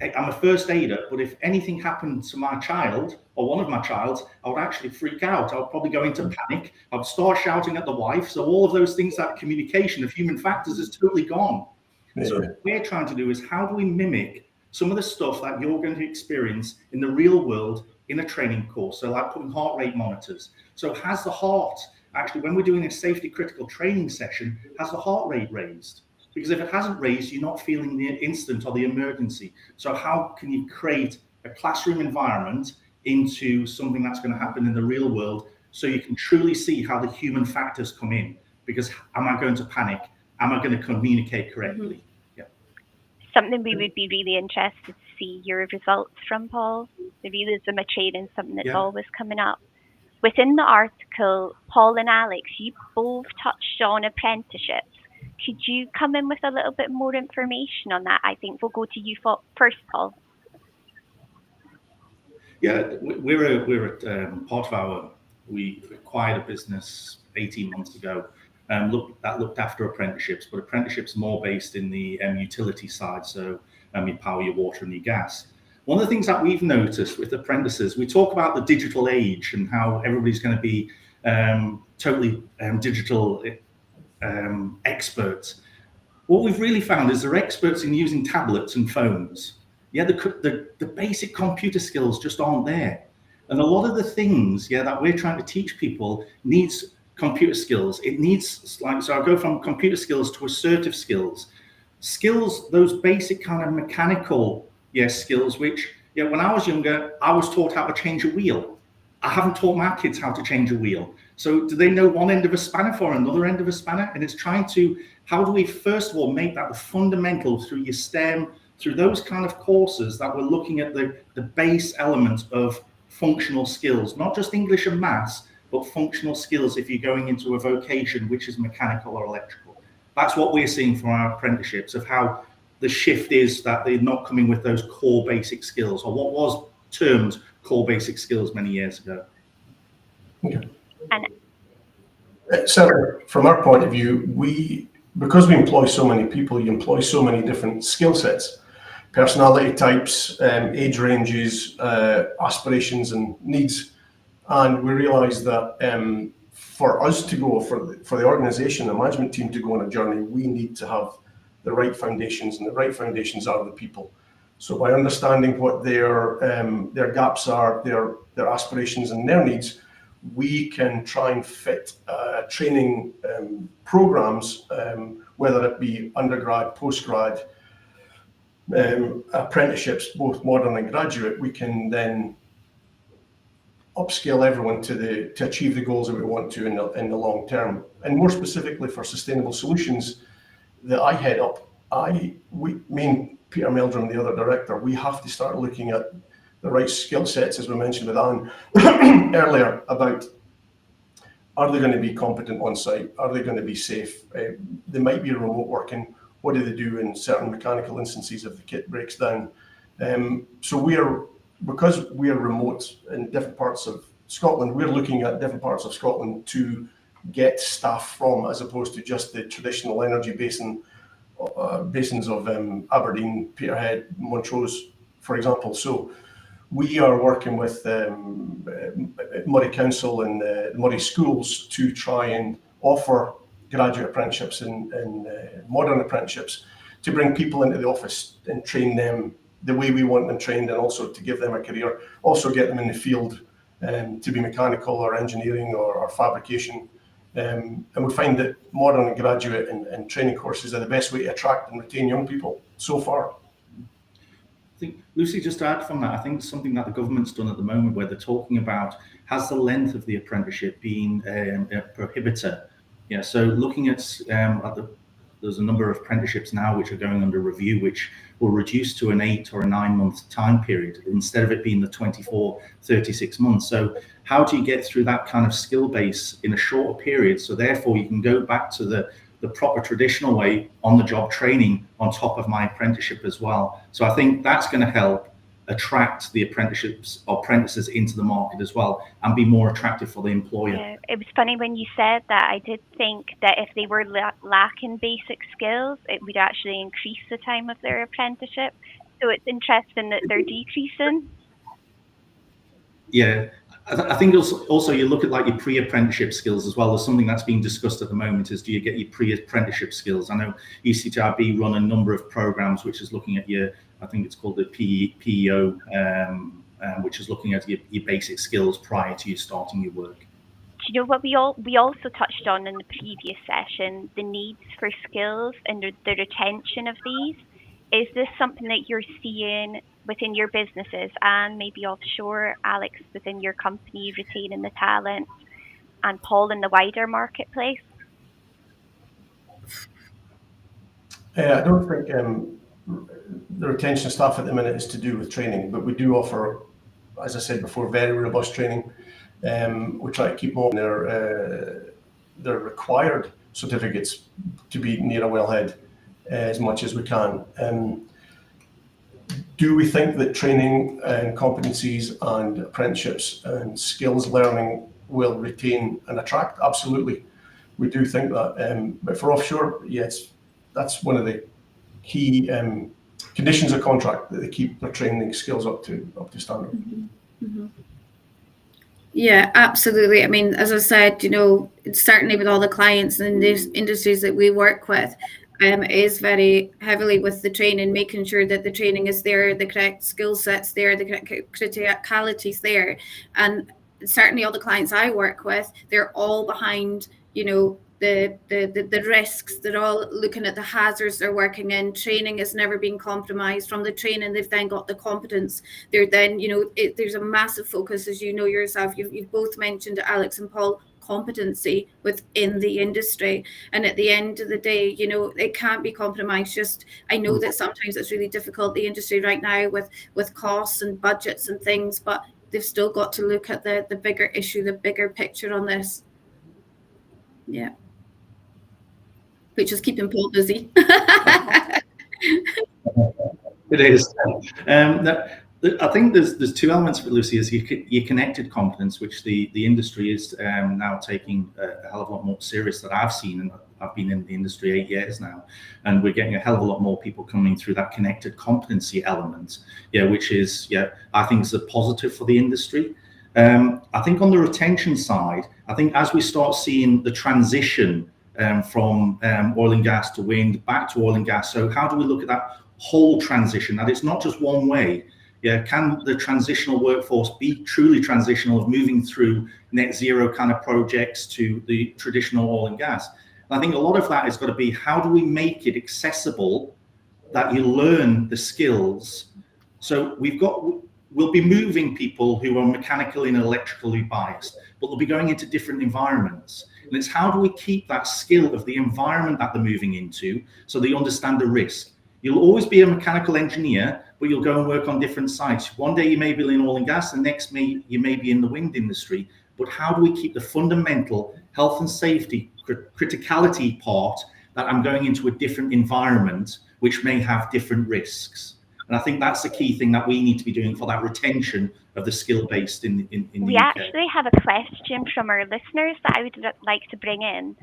I'm a first aider, but if anything happened to my child or one of my childs, I would actually freak out. I would probably go into panic. I would start shouting at the wife. So all of those things, that communication of human factors is totally gone. So what we're trying to do is, how do we mimic some of the stuff that you're going to experience in the real world in a training course? So like putting heart rate monitors. So has the heart, actually, when we're doing a safety critical training session, has the heart rate raised? Because if it hasn't raised, you're not feeling the incident or the emergency. So how can you create a classroom environment into something that's going to happen in the real world, so you can truly see how the human factors come in? Because am I going to panic? Am I going to communicate correctly? Mm-hmm. Yeah. Something we would be really interested to see your results from, Paul. The realism of training, something that's always coming up. Within the article, Paul and Alex, you both touched on apprenticeships. Could you come in with a little bit more information on that? I think we'll go to you first, Paul. Yeah, we're part of our, we acquired a business 18 months ago that looked after apprenticeships, but apprenticeships more based in the utility side, so your power, your water and your gas. One of the things that we've noticed with apprentices, we talk about the digital age and how everybody's going to be totally digital experts. What we've really found is they're experts in using tablets and phones. Yeah, the basic computer skills just aren't there. And a lot of the things, that we're trying to teach people needs computer skills. It needs, so I'll go from computer skills to assertive skills. Skills, those basic kind of mechanical skills, which, when I was younger, I was taught how to change a wheel. I haven't taught my kids how to change a wheel. So do they know one end of a spanner for another end of a spanner? And it's trying to, how do we first of all make that the fundamental through your STEM, through those kind of courses that we're looking at the base element of functional skills, not just English and maths, but functional skills if you're going into a vocation, which is mechanical or electrical. That's what we're seeing from our apprenticeships, of how the shift is that they're not coming with those core basic skills, or what was termed core basic skills many years ago. Okay. So from our point of view, because we employ so many people, you employ so many different skill sets, personality types, age ranges, aspirations and needs. And we realize that for us to go, for the organization, the management team to go on a journey, we need to have the right foundations, and the right foundations are the people. So by understanding what their gaps are, their aspirations and their needs, we can try and fit training programs, whether it be undergrad, postgrad, apprenticeships, both modern and graduate. We can then upscale everyone to achieve the goals that we want to in the long term. And more specifically for sustainable solutions that I head up, me and Peter Meldrum, the other director, we have to start looking at the right skill sets, as we mentioned with Anne earlier, about, are they going to be competent on site? Are they going to be safe? They might be remote working. What do they do in certain mechanical instances if the kit breaks down? So because we are remote in different parts of Scotland, we're looking at different parts of Scotland to get staff from, as opposed to just the traditional energy basins of Aberdeen, Peterhead, Montrose, for example. So we are working with Moray Council and Moray schools to try and offer graduate apprenticeships and modern apprenticeships to bring people into the office and train them the way we want them trained, and also to give them a career, also get them in the field to be mechanical or engineering or fabrication. And we find that modern and graduate and training courses are the best way to attract and retain young people so far. I think, Lucie, just to add from that, I think something that the government's done at the moment, where they're talking about, has the length of the apprenticeship been a prohibitor? Yeah, so looking at there's a number of apprenticeships now which are going under review, which will reduce to an 8 or a 9 month time period instead of it being the 24, 36 months. So how do you get through that kind of skill base in a shorter period? So therefore you can go back to the proper traditional way, on the job training on top of my apprenticeship as well. So I think that's going to help attract the apprentices into the market as well, and be more attractive for the employer. Yeah, it was funny when you said that. I did think that if they were lacking basic skills, it would actually increase the time of their apprenticeship. So it's interesting that they're decreasing. Yeah, I think also you look at like your pre-apprenticeship skills as well. There's something that's being discussed at the moment, is do you get your pre-apprenticeship skills? I know ECTRB run a number of programs which is looking at your, I think it's called the PEO, which is looking at your basic skills prior to you starting your work. you know what we also touched on in the previous session, the needs for skills and the retention of these. Is this something that you're seeing within your businesses and maybe offshore, Alex, within your company, retaining the talent, and Paul in the wider marketplace? I don't think the retention of staff at the minute is to do with training, but we do offer, as I said before, very robust training. We try to keep on their required certificates to be near a wellhead as much as we can. Do we think that training and competencies and apprenticeships and skills learning will retain and attract? Absolutely. We do think that. But for offshore, yes, that's one of the key conditions of contract, that they keep their training skills up to standard. Mm-hmm. Mm-hmm. Yeah, absolutely. I mean, as I said, you know, certainly with all the clients in these industries that we work with, is very heavily with the training, making sure that the training is there, the correct skill sets there, the correct criticalities there. And certainly all the clients I work with, they're all behind, you know, the risks. They're all looking at the hazards they're working in. Training has never been compromised. From the training, they've then got the competence. They're then, you know, there's a massive focus, as you know yourself. You've both mentioned it, Alex and Paul, competency within the industry. And at the end of the day, you know, it can't be compromised. Just, I know that sometimes it's really difficult, the industry right now with costs and budgets and things, but they've still got to look at the bigger issue, the bigger picture on this. Yeah. Which is keeping Paul busy. It is. I think there's two elements of it, Lucie, is your connected competence, which the industry is now taking a hell of a lot more serious that I've seen, and I've been in the industry 8 years now, and we're getting a hell of a lot more people coming through that connected competency element, which is, I think is a positive for the industry. I think on the retention side, I think as we start seeing the transition from oil and gas to wind back to oil and gas, so how do we look at that whole transition, that it's not just one way? Can the transitional workforce be truly transitional, of moving through net zero kind of projects to the traditional oil and gas? And I think a lot of that has got to be, how do we make it accessible that you learn the skills? So we'll be moving people who are mechanically and electrically biased, but they'll be going into different environments. And it's how do we keep that skill of the environment that they're moving into so they understand the risk? You'll always be a mechanical engineer, but you'll go and work on different sites. One day you may be in oil and gas, the next you may be in the wind industry. But how do we keep the fundamental health and safety criticality part, that I'm going into a different environment which may have different risks? And I think that's the key thing that we need to be doing for that retention of the skill based in the We UK. actually have a question from our listeners that I would like to bring in.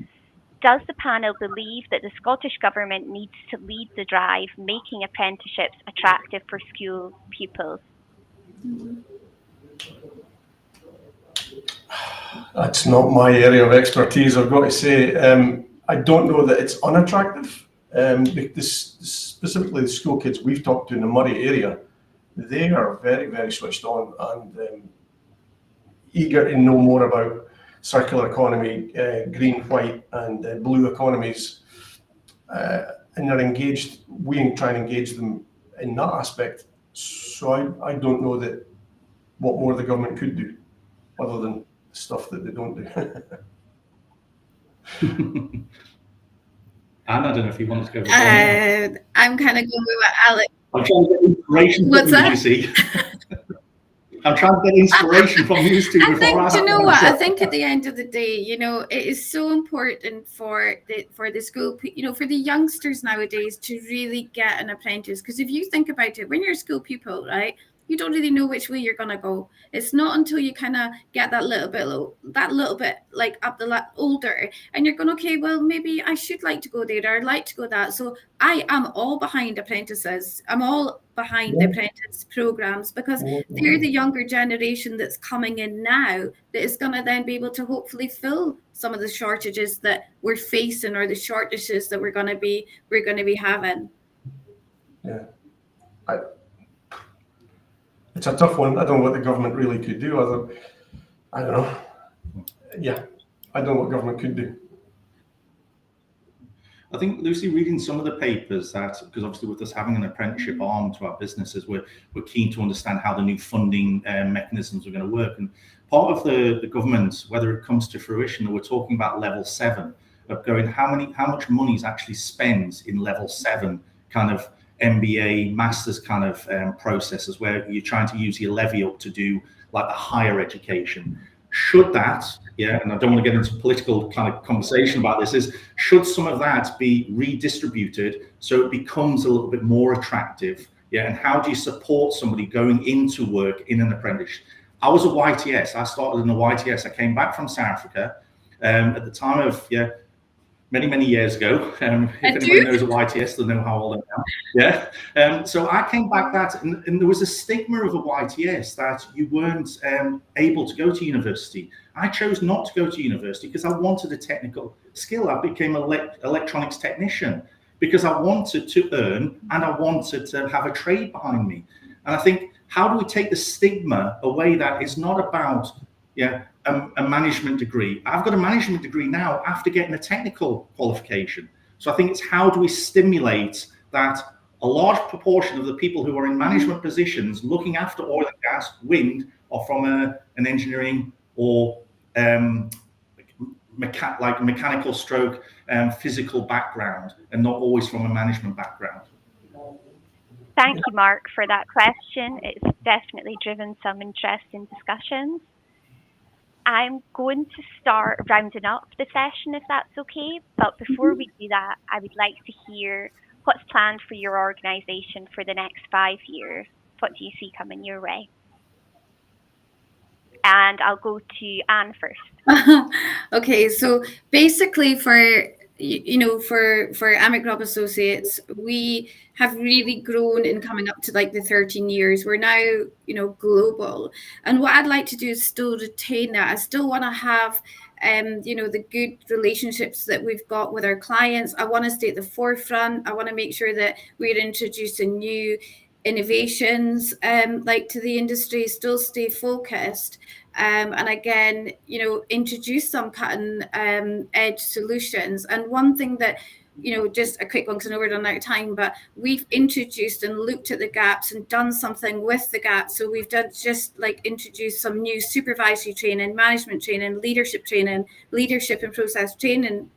Does the panel believe that the Scottish Government needs to lead the drive, making apprenticeships attractive for school pupils? That's not my area of expertise, I've got to say. I don't know that it's unattractive. Specifically the school kids we've talked to in the Murray area, they are very, very switched on and eager to know more about circular economy, green, white and blue economies, and they're engaged. We try and engage them in that aspect. So I don't know that what more the government could do other than stuff that they don't do. Anne, I don't know if you wanted to go. I'm kind of going with what Alex. I'm trying to get inspiration from you, see. I'm trying to get inspiration from you two before I think, you know what? I think at the end of the day, you know, it is so important for the school, you know, for the youngsters nowadays to really get an apprentice. Because if you think about it, when you're a school pupil, right, you don't really know which way you're gonna go. It's not until you kind of get that little bit like up the older, and you're going, okay, well, maybe I should like to go there, or I'd like to go that. So I am all behind apprentices. I'm all behind the apprentice programs, because they're the younger generation that's coming in now that is going to then be able to hopefully fill some of the shortages that we're facing, or the shortages that we're going to be having. Yeah. It's a tough one. I don't know what the government really could do. I don't know. yeah, I don't know what government could do. I think, Lucie, reading some of the papers that, because obviously with us having an apprenticeship arm to our businesses, we're keen to understand how the new funding mechanisms are going to work. And part of the government, whether it comes to fruition, we're talking about level 7 of going, how much money is actually spent in level 7 kind of MBA, master's kind of processes where you're trying to use your levy up to do like the higher education. Should that, and I don't want to get into political kind of conversation about this, is should some of that be redistributed so it becomes a little bit more attractive? And how do you support somebody going into work in an apprenticeship? I was a YTS. I started in a YTS. I came back from South Africa at the time of, many years ago. If anybody knows a YTS, they'll know how old I am. So I came back and there was a stigma of a YTS that you weren't able to go to university. I chose not to go to university because I wanted a technical skill. I became an electronics technician because I wanted to earn and I wanted to have a trade behind me. And I think, how do we take the stigma away that is not about, a management degree? I've got a management degree now after getting a technical qualification. So I think it's how do we stimulate that a large proportion of the people who are in management positions looking after oil and gas, wind, are from an engineering or mechanical stroke physical background and not always from a management background. Thank you, Mark, for that question. It's definitely driven some interesting discussions. I'm going to start rounding up the session, if that's okay. But before we do that, I would like to hear what's planned for your organisation for the next 5 years. What do you see coming your way? And I'll go to Anne first. Okay, so basically for McRobb Associates, we have really grown in coming up to like the 13 years. We're now, global. And what I'd like to do is still retain that. I still want to have, the good relationships that we've got with our clients. I want to stay at the forefront. I want to make sure that we're introducing new innovations to the industry, still stay focused. And again, introduce some cutting edge solutions. And one thing that, just a quick one, because I know we're running out of time, but we've introduced and looked at the gaps and done something with the gaps. So we've introduced some new supervisory training, management training, leadership and process training,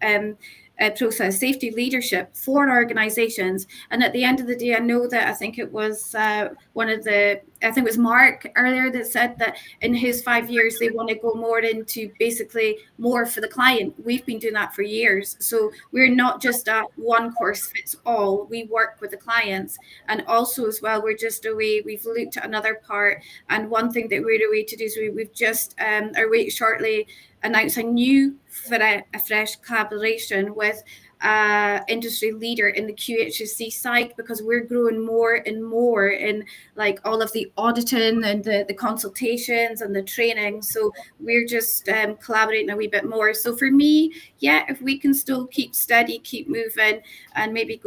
process safety leadership for organizations. And at the end of the day, I know that I think it was Mark earlier that said that in his 5 years they want to go more into basically more for the client. We've been doing that for years, so we're not just a one course fits all. We work with the clients, and also as well we've looked at another part, and one thing that we're away to do is we've just shortly announce a new fresh collaboration with industry leader in the QHSE side, because we're growing more and more in like all of the auditing and the consultations and the training. So we're just collaborating a wee bit more. So for me, if we can still keep steady, keep moving, and maybe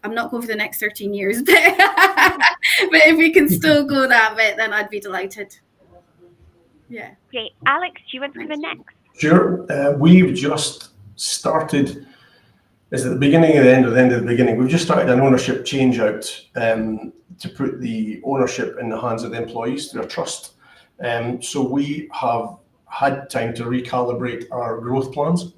I'm not going for the next 13 years, but if we can still go that bit, then I'd be delighted. Yeah. Great. Alex, do you want to come in next? Sure. We've just started, is at the beginning of the end, or the end of the beginning, we've just started an ownership change out to put the ownership in the hands of the employees through a trust. So we have had time to recalibrate our growth plans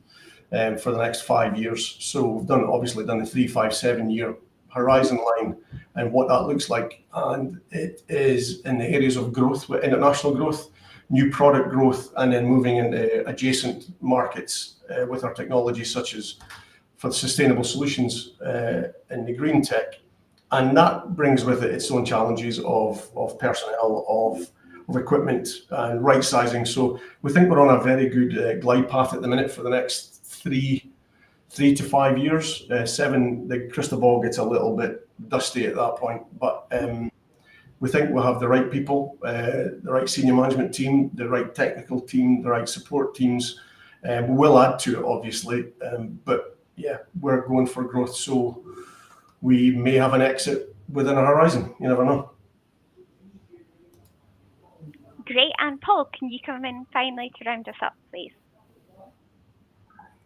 for the next 5 years. So we've obviously done the 3, 5, 7 year horizon line and what that looks like. And it is in the areas of growth, international growth, new product growth, and then moving into adjacent markets with our technology, such as for sustainable solutions in the green tech. And that brings with it its own challenges of personnel, of equipment and right sizing. So we think we're on a very good glide path at the minute for the next 3 to 5 years. 7, the crystal ball gets a little bit dusty at that point, but we think we'll have the right people, the right senior management team, the right technical team, the right support teams. We will add to it, obviously, but we're going for growth. So we may have an exit within our horizon. You never know. Great. And Paul, can you come in finally to round us up, please?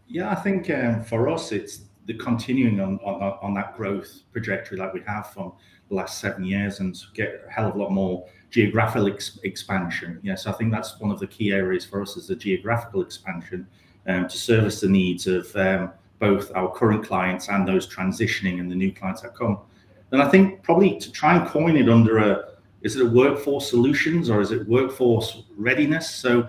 Yeah, I think for us, it's the continuing on that growth trajectory that we have from the last 7 years and get a hell of a lot more geographical expansion. Yes, I think that's one of the key areas for us is the geographical expansion to service the needs of both our current clients and those transitioning and the new clients that come. And I think probably to try and coin it under is it a workforce solutions or is it workforce readiness? So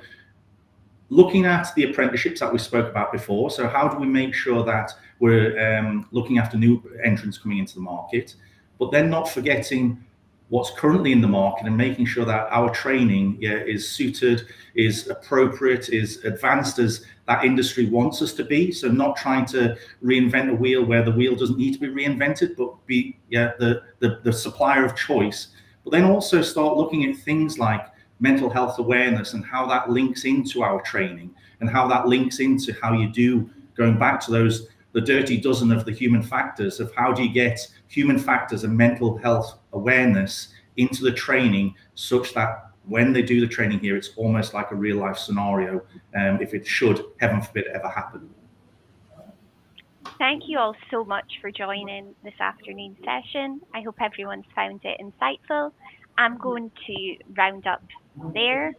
looking at the apprenticeships that we spoke about before, so how do we make sure that we're looking after new entrants coming into the market, but then not forgetting what's currently in the market and making sure that our training is suited, is appropriate, is advanced as that industry wants us to be. So not trying to reinvent a wheel where the wheel doesn't need to be reinvented, but be the supplier of choice. But then also start looking at things like mental health awareness and how that links into our training and how that links into how you do, going back to the dirty dozen of the human factors of how do you get human factors and mental health awareness into the training such that when they do the training here, it's almost like a real life scenario if it should, heaven forbid, ever happen. Thank you all so much for joining this afternoon session. I hope everyone's found it insightful. I'm going to round up there.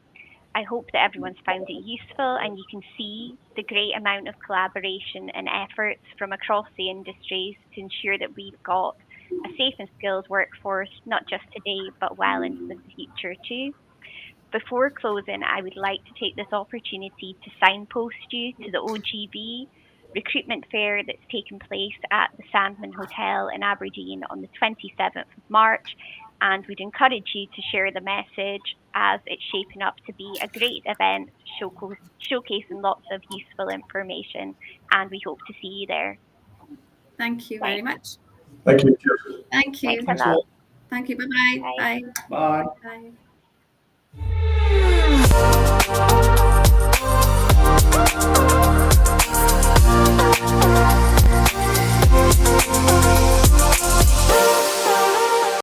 I hope that everyone's found it useful and you can see the great amount of collaboration and efforts from across the industries to ensure that we've got a safe and skilled workforce, not just today, but well into the future too. Before closing, I would like to take this opportunity to signpost you to the OGV recruitment fair that's taking place at the Sandman Hotel in Aberdeen on the 27th of March. And we'd encourage you to share the message as it's shaping up to be a great event showcasing lots of useful information, and we hope to see you there. Thank you very much. Thank you. Thank you. Thanks a lot. Thank you. Bye-bye. Bye. Bye. Bye. Bye.